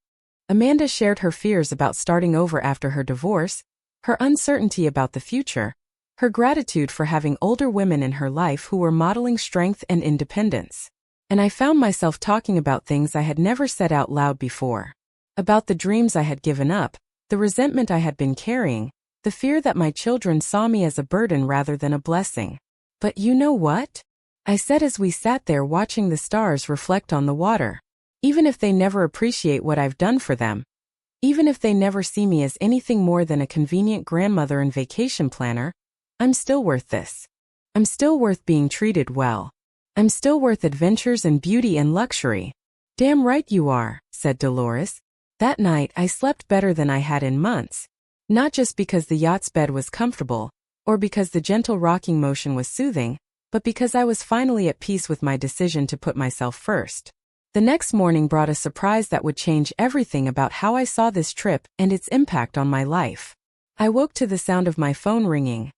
Amanda shared her fears about starting over after her divorce, her uncertainty about the future, her gratitude for having older women in her life who were modeling strength and independence. And I found myself talking about things I had never said out loud before. About the dreams I had given up, the resentment I had been carrying, the The fear that my children saw me as a burden rather than a blessing. But you know what? I said as we sat there watching the stars reflect on the water. Even if they never appreciate what I've done for them, even if they never see me as anything more than a convenient grandmother and vacation planner, I'm still worth this. I'm still worth being treated well. I'm still worth adventures and beauty and luxury. Damn right you are, said Dolores. That night I slept better than I had in months. Not just because the yacht's bed was comfortable, or because the gentle rocking motion was soothing, but because I was finally at peace with my decision to put myself first. The next morning brought a surprise that would change everything about how I saw this trip and its impact on my life. I woke to the sound of my phone ringing.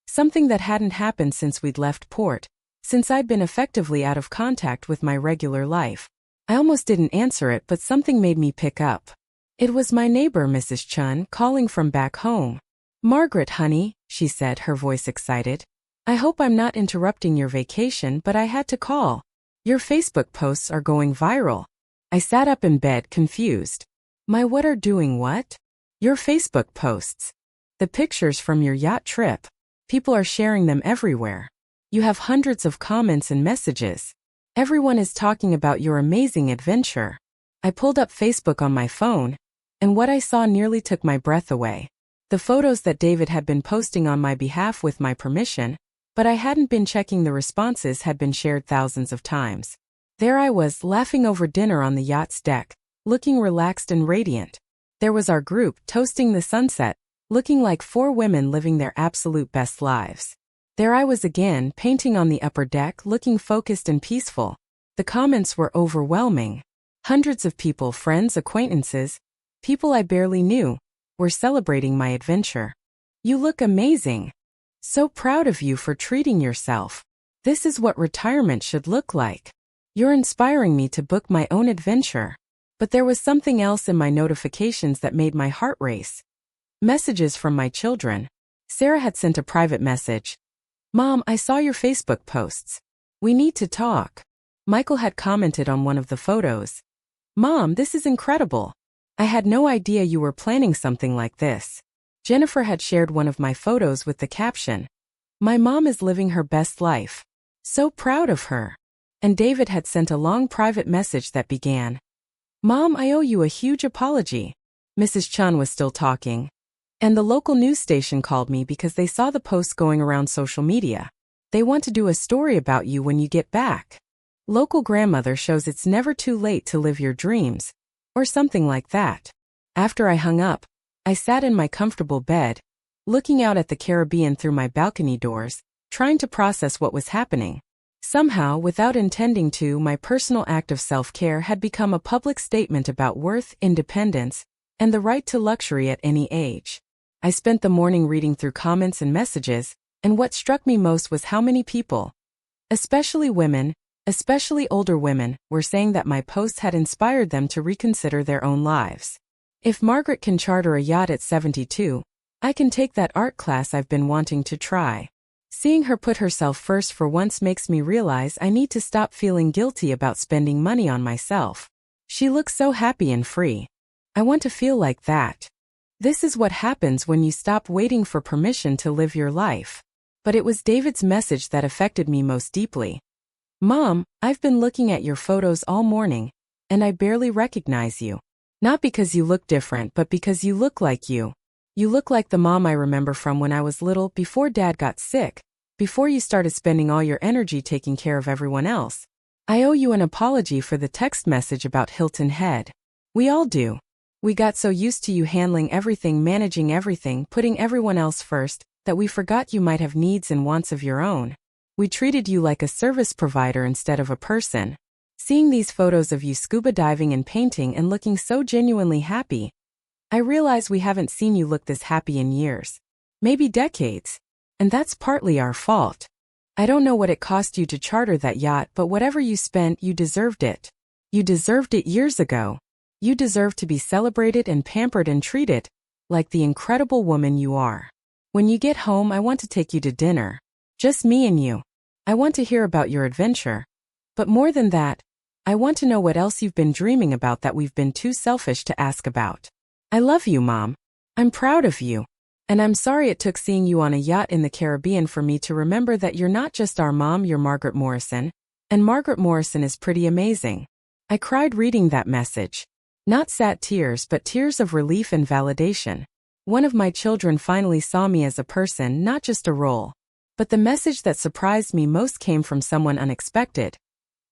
Something that hadn't happened since we'd left port, since I'd been effectively out of contact with my regular life. I almost didn't answer it, but something made me pick up. It was my neighbor, Mrs. Chun, calling from back home. Margaret, honey, she said, her voice excited. I hope I'm not interrupting your vacation, but I had to call. Your Facebook posts are going viral. I sat up in bed, confused. My what are doing what? Your Facebook posts. The pictures from your yacht trip. People are sharing them everywhere. You have hundreds of comments and messages. Everyone is talking about your amazing adventure. I pulled up Facebook on my phone, and what I saw nearly took my breath away. The photos that David had been posting on my behalf with my permission, but I hadn't been checking the responses, had been shared thousands of times. There I was, laughing over dinner on the yacht's deck, looking relaxed and radiant. There was our group, toasting the sunset, looking like 4 women living their absolute best lives. There I was again, painting on the upper deck, looking focused and peaceful. The comments were overwhelming. Hundreds of people, friends, acquaintances, people I barely knew, were celebrating my adventure. You look amazing. So proud of you for treating yourself. This is what retirement should look like. You're inspiring me to book my own adventure. But there was something else in my notifications that made my heart race. Messages from my children. Sarah had sent a private message. Mom, I saw your Facebook posts. We need to talk. Michael had commented on one of the photos. Mom, this is incredible. I had no idea you were planning something like this. Jennifer had shared one of my photos with the caption, My mom is living her best life. So proud of her. And David had sent a long private message that began, Mom, I owe you a huge apology. Mrs. Chun was still talking. And the local news station called me because they saw the posts going around social media. They want to do a story about you when you get back. Local grandmother shows it's never too late to live your dreams. Or something like that. After I hung up, I sat in my comfortable bed, looking out at the Caribbean through my balcony doors, trying to process what was happening. Somehow, without intending to, my personal act of self-care had become a public statement about worth, independence, and the right to luxury at any age. I spent the morning reading through comments and messages, and what struck me most was how many people, especially women, especially older women, were saying that my posts had inspired them to reconsider their own lives. If Margaret can charter a yacht at 72, I can take that art class I've been wanting to try. Seeing her put herself first for once makes me realize I need to stop feeling guilty about spending money on myself. She looks so happy and free. I want to feel like that. This is what happens when you stop waiting for permission to live your life. But it was David's message that affected me most deeply. Mom, I've been looking at your photos all morning, and I barely recognize you. Not because you look different, but because you look like you. You look like the mom I remember from when I was little, before Dad got sick, before you started spending all your energy taking care of everyone else. I owe you an apology for the text message about Hilton Head. We all do. We got so used to you handling everything, managing everything, putting everyone else first, that we forgot you might have needs and wants of your own. We treated you like a service provider instead of a person. Seeing these photos of you scuba diving and painting and looking so genuinely happy, I realize we haven't seen you look this happy in years. Maybe decades. And that's partly our fault. I don't know what it cost you to charter that yacht, but whatever you spent, you deserved it. You deserved it years ago. You deserve to be celebrated and pampered and treated like the incredible woman you are. When you get home, I want to take you to dinner. Just me and you. I want to hear about your adventure. But more than that, I want to know what else you've been dreaming about that we've been too selfish to ask about. I love you, Mom. I'm proud of you. And I'm sorry it took seeing you on a yacht in the Caribbean for me to remember that you're not just our mom, you're Margaret Morrison. And Margaret Morrison is pretty amazing. I cried reading that message. Not sad tears, but tears of relief and validation. One of my children finally saw me as a person, not just a role. But the message that surprised me most came from someone unexpected.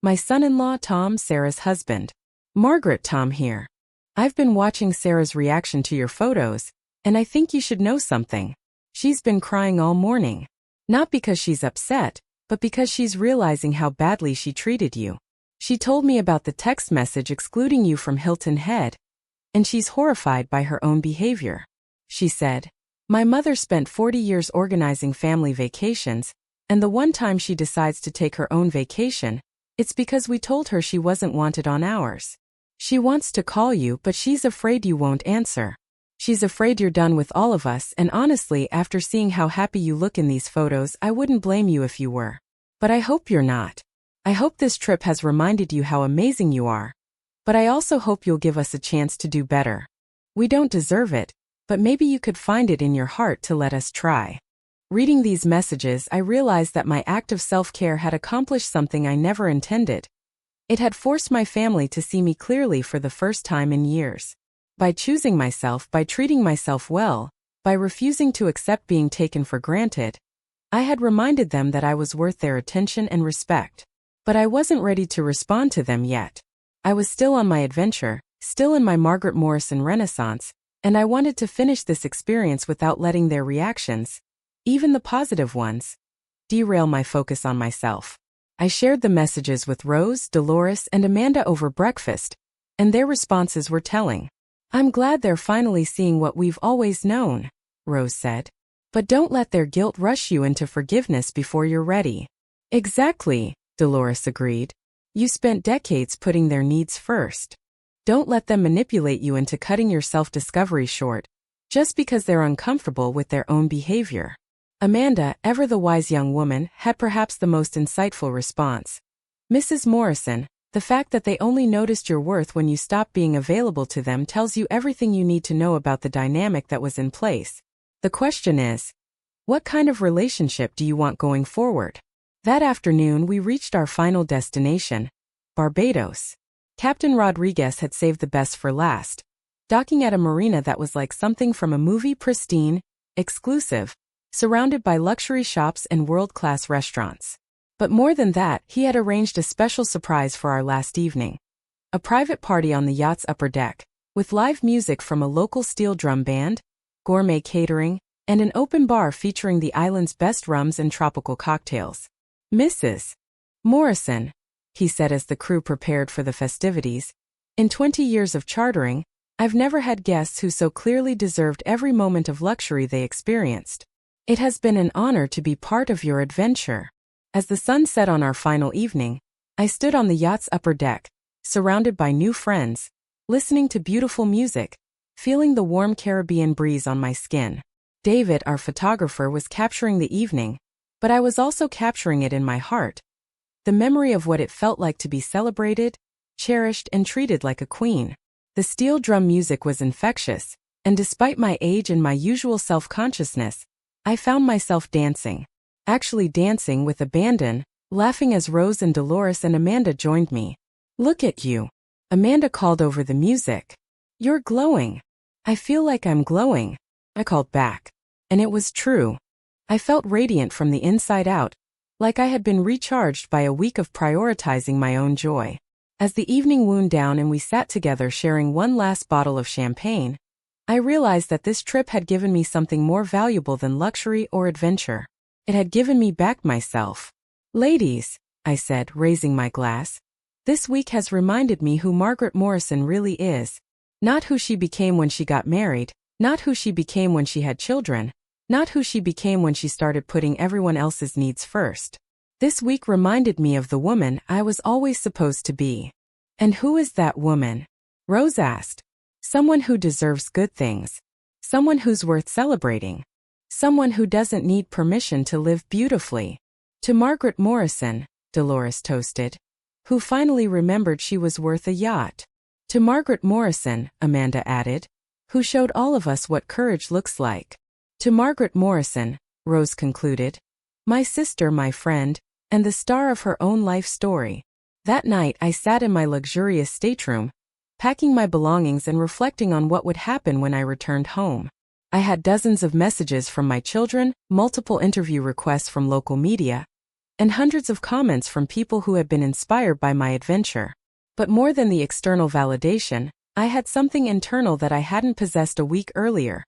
My son-in-law Tom, Sarah's husband. Margaret, Tom here. I've been watching Sarah's reaction to your photos, and I think you should know something. She's been crying all morning. Not because she's upset, but because she's realizing how badly she treated you. She told me about the text message excluding you from Hilton Head, and she's horrified by her own behavior. She said, "My mother spent 40 years organizing family vacations, and the one time she decides to take her own vacation, it's because we told her she wasn't wanted on ours. She wants to call you, but she's afraid you won't answer. She's afraid you're done with all of us, and honestly, after seeing how happy you look in these photos, I wouldn't blame you if you were. But I hope you're not. I hope this trip has reminded you how amazing you are. But I also hope you'll give us a chance to do better. We don't deserve it, but maybe you could find it in your heart to let us try." Reading these messages, I realized that my act of self-care had accomplished something I never intended. It had forced my family to see me clearly for the first time in years. By choosing myself, by treating myself well, by refusing to accept being taken for granted, I had reminded them that I was worth their attention and respect. But I wasn't ready to respond to them yet. I was still on my adventure, still in my Margaret Morrison renaissance, and I wanted to finish this experience without letting their reactions, even the positive ones, derail my focus on myself. I shared the messages with Rose, Dolores, and Amanda over breakfast, and their responses were telling. "I'm glad they're finally seeing what we've always known," Rose said. "But don't let their guilt rush you into forgiveness before you're ready." "Exactly," Dolores agreed. "You spent decades putting their needs first. Don't let them manipulate you into cutting your self-discovery short, just because they're uncomfortable with their own behavior." Amanda, ever the wise young woman, had perhaps the most insightful response. "Mrs. Morrison, the fact that they only noticed your worth when you stopped being available to them tells you everything you need to know about the dynamic that was in place. The question is, what kind of relationship do you want going forward?" That afternoon we reached our final destination, Barbados. Captain Rodriguez had saved the best for last, docking at a marina that was like something from a movie, pristine, exclusive, surrounded by luxury shops and world-class restaurants. But more than that, he had arranged a special surprise for our last evening. A private party on the yacht's upper deck, with live music from a local steel drum band, gourmet catering, and an open bar featuring the island's best rums and tropical cocktails. "Mrs. Morrison," he said as the crew prepared for the festivities, "in 20 years of chartering, I've never had guests who so clearly deserved every moment of luxury they experienced. It has been an honor to be part of your adventure." As the sun set on our final evening, I stood on the yacht's upper deck, surrounded by new friends, listening to beautiful music, feeling the warm Caribbean breeze on my skin. David, our photographer, was capturing the evening, but I was also capturing it in my heart. The memory of what it felt like to be celebrated, cherished, and treated like a queen. The steel drum music was infectious, and despite my age and my usual self-consciousness, I found myself dancing. Actually dancing with abandon, laughing as Rose and Dolores and Amanda joined me. "Look at you," Amanda called over the music. "You're glowing." "I feel like I'm glowing," I called back. And it was true. I felt radiant from the inside out, like I had been recharged by a week of prioritizing my own joy. As the evening wound down and we sat together sharing one last bottle of champagne, I realized that this trip had given me something more valuable than luxury or adventure. It had given me back myself. "Ladies," I said, raising my glass, "this week has reminded me who Margaret Morrison really is. Not who she became when she got married, not who she became when she had children, not who she became when she started putting everyone else's needs first. This week reminded me of the woman I was always supposed to be." "And who is that woman?" Rose asked. "Someone who deserves good things. Someone who's worth celebrating. Someone who doesn't need permission to live beautifully." "To Margaret Morrison," Dolores toasted, "who finally remembered she was worth a yacht." "To Margaret Morrison," Amanda added, "who showed all of us what courage looks like." To Margaret Morrison, Rose concluded. My sister, my friend, and the star of her own life story. That night I sat in my luxurious stateroom, packing my belongings and reflecting on what would happen when I returned home. I had dozens of messages from my children, multiple interview requests from local media, and hundreds of comments from people who had been inspired by my adventure. But more than the external validation, I had something internal that I hadn't possessed a week earlier.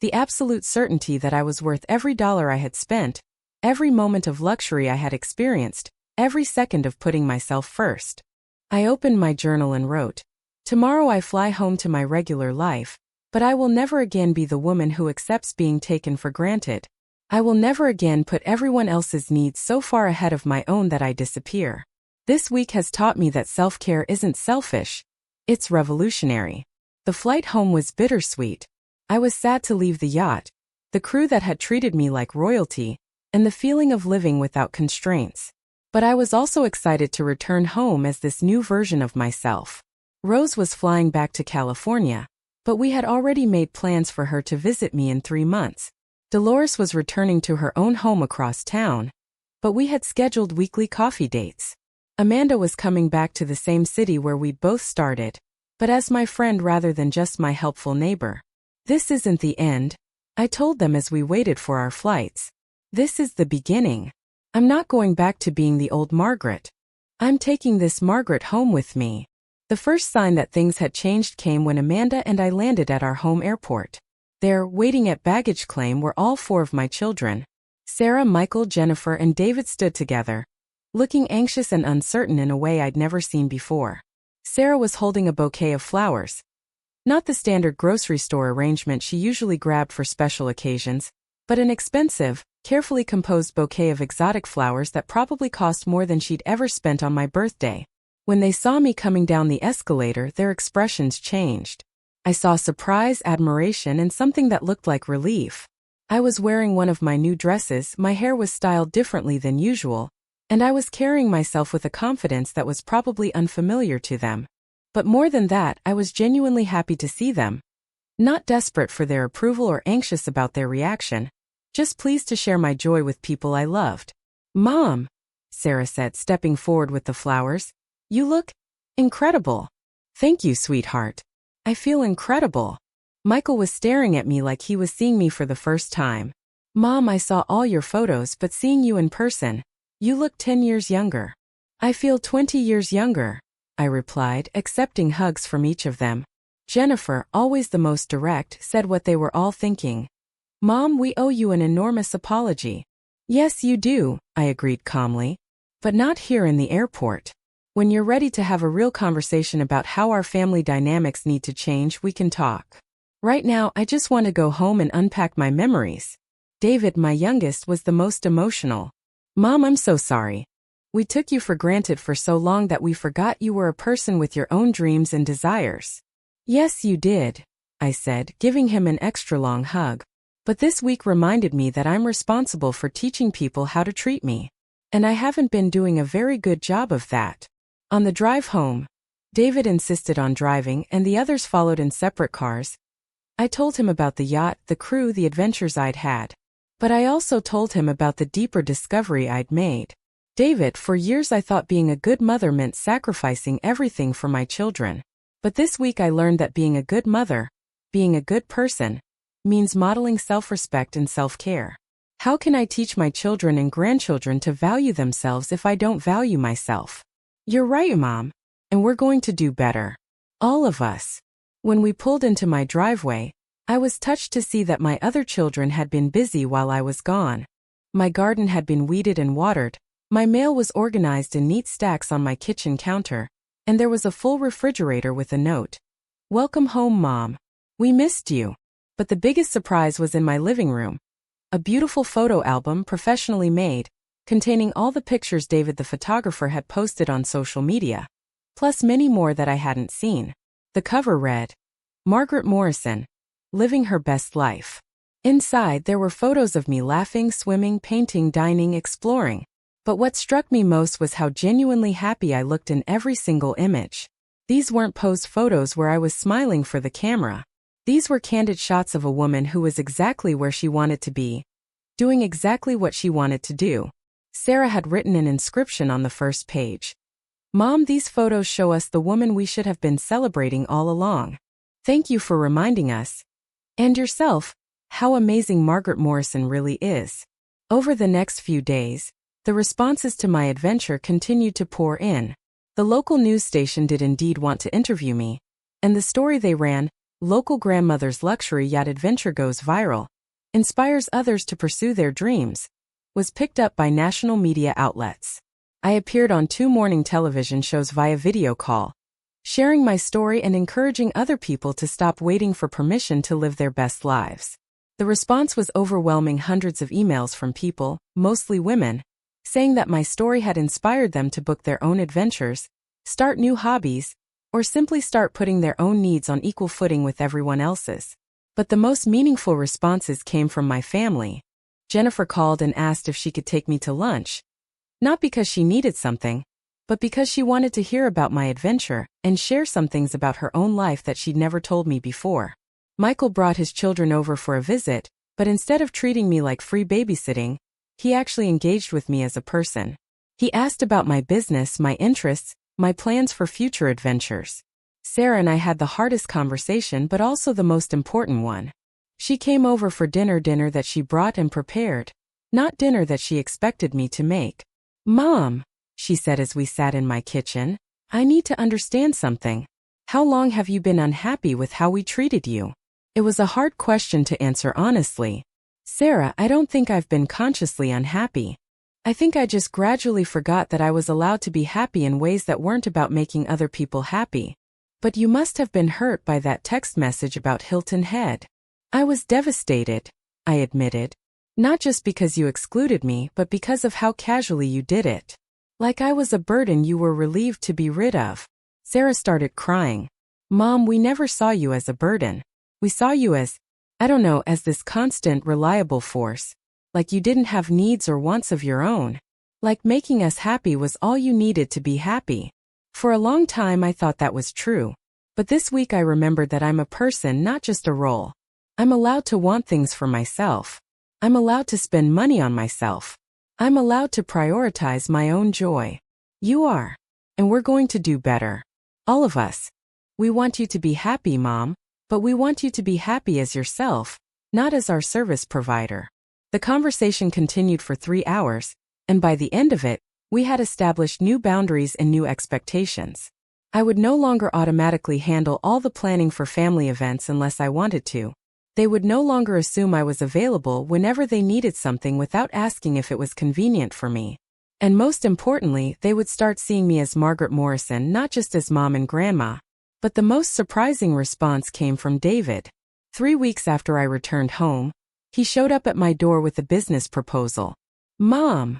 The absolute certainty that I was worth every dollar I had spent, every moment of luxury I had experienced, every second of putting myself first. I opened my journal and wrote, "Tomorrow I fly home to my regular life, but I will never again be the woman who accepts being taken for granted. I will never again put everyone else's needs so far ahead of my own that I disappear. This week has taught me that self-care isn't selfish, it's revolutionary." The flight home was bittersweet. I was sad to leave the yacht, the crew that had treated me like royalty, and the feeling of living without constraints. But I was also excited to return home as this new version of myself. Rose was flying back to California, but we had already made plans for her to visit me in 3 months. Dolores was returning to her own home across town, but we had scheduled weekly coffee dates. Amanda was coming back to the same city where we'd both started, but as my friend rather than just my helpful neighbor. This isn't the end, I told them as we waited for our flights. This is the beginning. I'm not going back to being the old Margaret. I'm taking this Margaret home with me. The first sign that things had changed came when Amanda and I landed at our home airport. There, waiting at baggage claim, were all 4 of my children. Sarah, Michael, Jennifer, and David stood together, looking anxious and uncertain in a way I'd never seen before. Sarah was holding a bouquet of flowers. Not the standard grocery store arrangement she usually grabbed for special occasions, but an expensive, carefully composed bouquet of exotic flowers that probably cost more than she'd ever spent on my birthday. When they saw me coming down the escalator, their expressions changed. I saw surprise, admiration, and something that looked like relief. I was wearing one of my new dresses, my hair was styled differently than usual, and I was carrying myself with a confidence that was probably unfamiliar to them. But more than that, I was genuinely happy to see them. Not desperate for their approval or anxious about their reaction, just pleased to share my joy with people I loved. "Mom," Sarah said, stepping forward with the flowers, "you look incredible." "Thank you, sweetheart. I feel incredible." Michael was staring at me like he was seeing me for the first time. "Mom, I saw all your photos, but seeing you in person, you look 10 years younger." "I feel 20 years younger," I replied, accepting hugs from each of them. Jennifer, always the most direct, said what they were all thinking. "Mom, we owe you an enormous apology." "Yes, you do," I agreed calmly. "But not here in the airport. When you're ready to have a real conversation about how our family dynamics need to change, we can talk. Right now, I just want to go home and unpack my memories." David, my youngest, was the most emotional. "Mom, I'm so sorry. We took you for granted for so long that we forgot you were a person with your own dreams and desires." "Yes, you did," I said, giving him an extra long hug. "But this week reminded me that I'm responsible for teaching people how to treat me. And I haven't been doing a very good job of that." On the drive home, David insisted on driving and the others followed in separate cars. I told him about the yacht, the crew, the adventures I'd had. But I also told him about the deeper discovery I'd made. "David, for years I thought being a good mother meant sacrificing everything for my children. But this week I learned that being a good mother, being a good person, means modeling self-respect and self-care. How can I teach my children and grandchildren to value themselves if I don't value myself?" "You're right, Mom. And we're going to do better. All of us." When we pulled into my driveway, I was touched to see that my other children had been busy while I was gone. My garden had been weeded and watered, my mail was organized in neat stacks on my kitchen counter, and there was a full refrigerator with a note. "Welcome home, Mom. We missed you." But the biggest surprise was in my living room. A beautiful photo album, professionally made, containing all the pictures David the photographer had posted on social media, plus many more that I hadn't seen. The cover read, "Margaret Morrison, living her best life." Inside, there were photos of me laughing, swimming, painting, dining, exploring. But what struck me most was how genuinely happy I looked in every single image. These weren't posed photos where I was smiling for the camera. These were candid shots of a woman who was exactly where she wanted to be, doing exactly what she wanted to do. Sarah had written an inscription on the first page. "Mom, these photos show us the woman we should have been celebrating all along. Thank you for reminding us. And yourself, how amazing Margaret Morrison really is." Over the next few days, the responses to my adventure continued to pour in. The local news station did indeed want to interview me, and the story they ran, "Local Grandmother's Luxury Yacht Adventure Goes Viral, Inspires Others to Pursue Their Dreams," was picked up by national media outlets. I appeared on 2 morning television shows via video call, sharing my story and encouraging other people to stop waiting for permission to live their best lives. The response was overwhelming. Hundreds of emails from people, mostly women, saying that my story had inspired them to book their own adventures, start new hobbies, or simply start putting their own needs on equal footing with everyone else's. But the most meaningful responses came from my family. Jennifer called and asked if she could take me to lunch. Not because she needed something, but because she wanted to hear about my adventure and share some things about her own life that she'd never told me before. Michael brought his children over for a visit, but instead of treating me like free babysitting, he actually engaged with me as a person. He asked about my business, my interests, my plans for future adventures. Sarah and I had the hardest conversation, but also the most important one. She came over for dinner that she brought and prepared, not dinner that she expected me to make. "Mom," she said as we sat in my kitchen, "I need to understand something. How long have you been unhappy with how we treated you?" It was a hard question to answer honestly. "Sarah, I don't think I've been consciously unhappy. I think I just gradually forgot that I was allowed to be happy in ways that weren't about making other people happy. But you must have been hurt by that text message about Hilton Head." "I was devastated," I admitted. "Not just because you excluded me, but because of how casually you did it. Like I was a burden you were relieved to be rid of." Sarah started crying. "Mom, we never saw you as a burden. We saw you as, I don't know, as this constant, reliable force. Like you didn't have needs or wants of your own. Like making us happy was all you needed to be happy." For a long time I thought that was true. But this week I remembered that I'm a person, not just a role. I'm allowed to want things for myself. I'm allowed to spend money on myself. I'm allowed to prioritize my own joy. You are. And we're going to do better. All of us. We want you to be happy, Mom, but we want you to be happy as yourself, not as our service provider. The conversation continued for 3 hours, and by the end of it, we had established new boundaries and new expectations. I would no longer automatically handle all the planning for family events unless I wanted to. They would no longer assume I was available whenever they needed something without asking if it was convenient for me. And most importantly, they would start seeing me as Margaret Morrison, not just as Mom and Grandma. But the most surprising response came from David. 3 weeks after I returned home, he showed up at my door with a business proposal. "Mom,"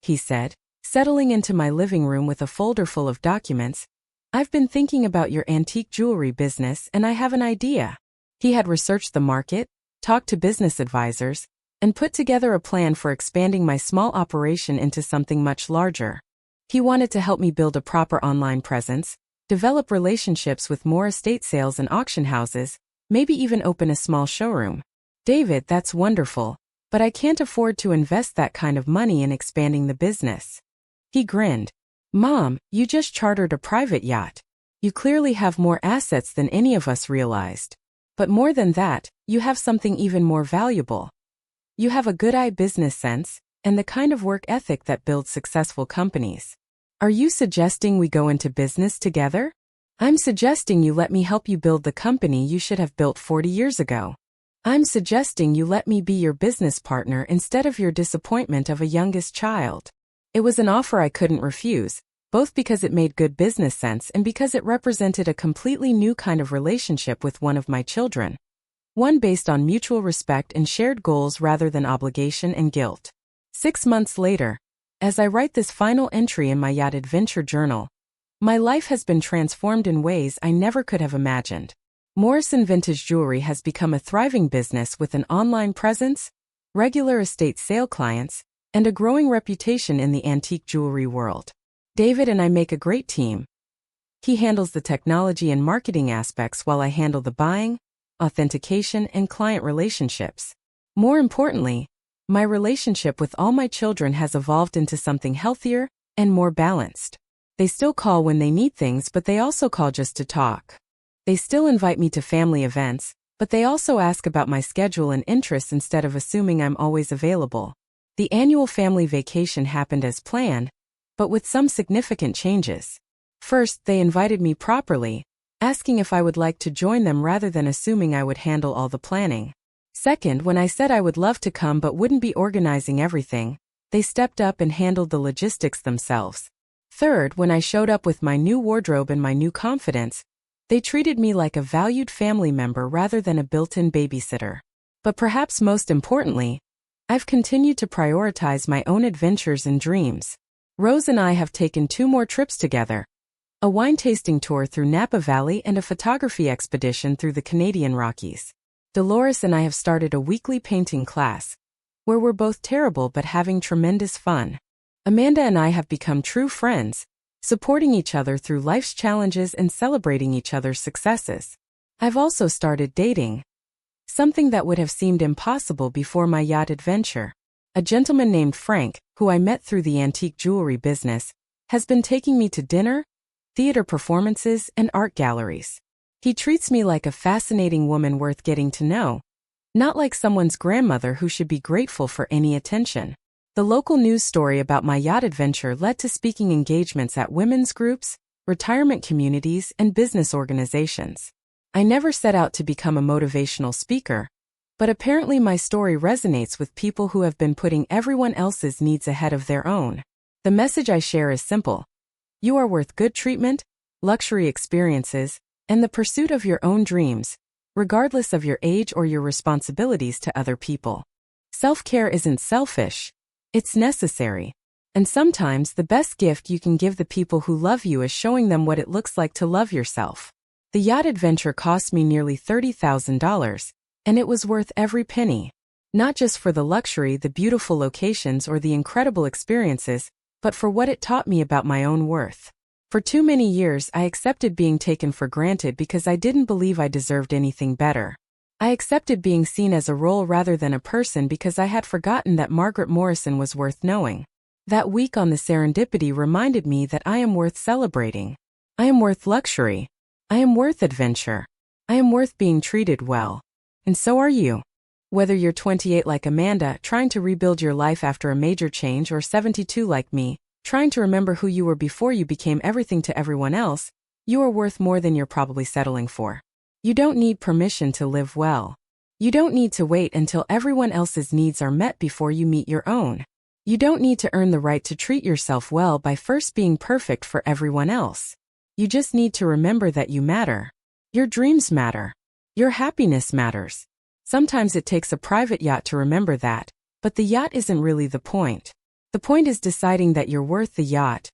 he said, settling into my living room with a folder full of documents, "I've been thinking about your antique jewelry business and I have an idea." He had researched the market, talked to business advisors, and put together a plan for expanding my small operation into something much larger. He wanted to help me build a proper online presence, develop relationships with more estate sales and auction houses, maybe even open a small showroom. "David, that's wonderful, but I can't afford to invest that kind of money in expanding the business." He grinned. "Mom, you just chartered a private yacht. You clearly have more assets than any of us realized. But more than that, you have something even more valuable. You have a good business sense, and the kind of work ethic that builds successful companies. Are you suggesting we go into business together? I'm suggesting you let me help you build the company you should have built 40 years ago. I'm suggesting you let me be your business partner instead of your disappointment of a youngest child." It was an offer I couldn't refuse, both because it made good business sense and because it represented a completely new kind of relationship with one of my children. One based on mutual respect and shared goals rather than obligation and guilt. 6 months later, as I write this final entry in my Yacht Adventure Journal, my life has been transformed in ways I never could have imagined. Morrison Vintage Jewelry has become a thriving business with an online presence, regular estate sale clients, and a growing reputation in the antique jewelry world. David and I make a great team. He handles the technology and marketing aspects while I handle the buying, authentication, and client relationships. More importantly, my relationship with all my children has evolved into something healthier and more balanced. They still call when they need things, but they also call just to talk. They still invite me to family events, but they also ask about my schedule and interests instead of assuming I'm always available. The annual family vacation happened as planned, but with some significant changes. First, they invited me properly, asking if I would like to join them rather than assuming I would handle all the planning. Second, when I said I would love to come but wouldn't be organizing everything, they stepped up and handled the logistics themselves. Third, when I showed up with my new wardrobe and my new confidence, they treated me like a valued family member rather than a built-in babysitter. But perhaps most importantly, I've continued to prioritize my own adventures and dreams. Rose and I have taken 2 more trips together, a wine tasting tour through Napa Valley and a photography expedition through the Canadian Rockies. Dolores and I have started a weekly painting class, where we're both terrible but having tremendous fun. Amanda and I have become true friends, supporting each other through life's challenges and celebrating each other's successes. I've also started dating, something that would have seemed impossible before my yacht adventure. A gentleman named Frank, who I met through the antique jewelry business, has been taking me to dinner, theater performances, and art galleries. He treats me like a fascinating woman worth getting to know, not like someone's grandmother who should be grateful for any attention. The local news story about my yacht adventure led to speaking engagements at women's groups, retirement communities, and business organizations. I never set out to become a motivational speaker, but apparently my story resonates with people who have been putting everyone else's needs ahead of their own. The message I share is simple. You are worth good treatment, luxury experiences, and the pursuit of your own dreams, regardless of your age or your responsibilities to other people. Self-care isn't selfish. It's necessary. And sometimes the best gift you can give the people who love you is showing them what it looks like to love yourself. The yacht adventure cost me nearly $30,000, and it was worth every penny. Not just for the luxury, the beautiful locations, or the incredible experiences, but for what it taught me about my own worth. For too many years, I accepted being taken for granted because I didn't believe I deserved anything better. I accepted being seen as a role rather than a person because I had forgotten that Margaret Morrison was worth knowing. That week on the Serendipity reminded me that I am worth celebrating. I am worth luxury. I am worth adventure. I am worth being treated well. And so are you. Whether you're 28 like Amanda, trying to rebuild your life after a major change, or 72 like me, trying to remember who you were before you became everything to everyone else, you are worth more than you're probably settling for. You don't need permission to live well. You don't need to wait until everyone else's needs are met before you meet your own. You don't need to earn the right to treat yourself well by first being perfect for everyone else. You just need to remember that you matter. Your dreams matter. Your happiness matters. Sometimes it takes a private yacht to remember that, but the yacht isn't really the point. The point is deciding that you're worth the yacht,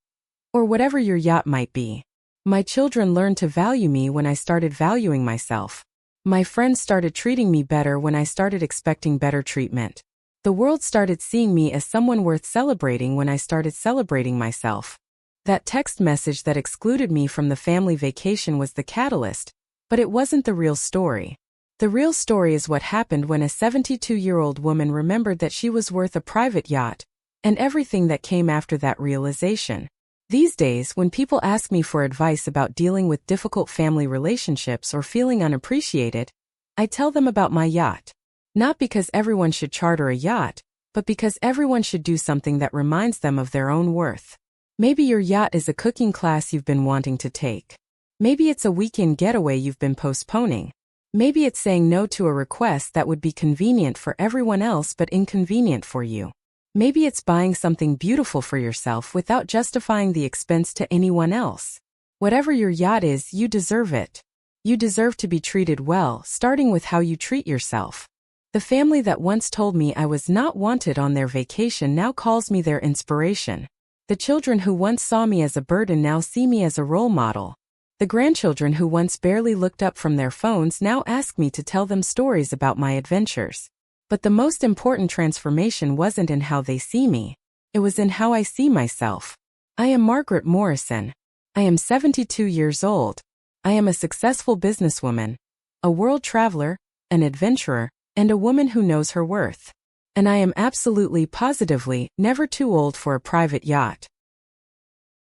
or whatever your yacht might be. My children learned to value me when I started valuing myself. My friends started treating me better when I started expecting better treatment. The world started seeing me as someone worth celebrating when I started celebrating myself. That text message that excluded me from the family vacation was the catalyst, but it wasn't the real story. The real story is what happened when a 72-year-old woman remembered that she was worth a private yacht, and everything that came after that realization. These days, when people ask me for advice about dealing with difficult family relationships or feeling unappreciated, I tell them about my yacht. Not because everyone should charter a yacht, but because everyone should do something that reminds them of their own worth. Maybe your yacht is a cooking class you've been wanting to take. Maybe it's a weekend getaway you've been postponing. Maybe it's saying no to a request that would be convenient for everyone else but inconvenient for you. Maybe it's buying something beautiful for yourself without justifying the expense to anyone else. Whatever your yacht is, you deserve it. You deserve to be treated well, starting with how you treat yourself. The family that once told me I was not wanted on their vacation now calls me their inspiration. The children who once saw me as a burden now see me as a role model. The grandchildren who once barely looked up from their phones now ask me to tell them stories about my adventures. But the most important transformation wasn't in how they see me. It was in how I see myself. I am Margaret Morrison. I am 72 years old. I am a successful businesswoman. a world traveler, an adventurer, and a woman who knows her worth. And I am absolutely positively never too old for a private yacht.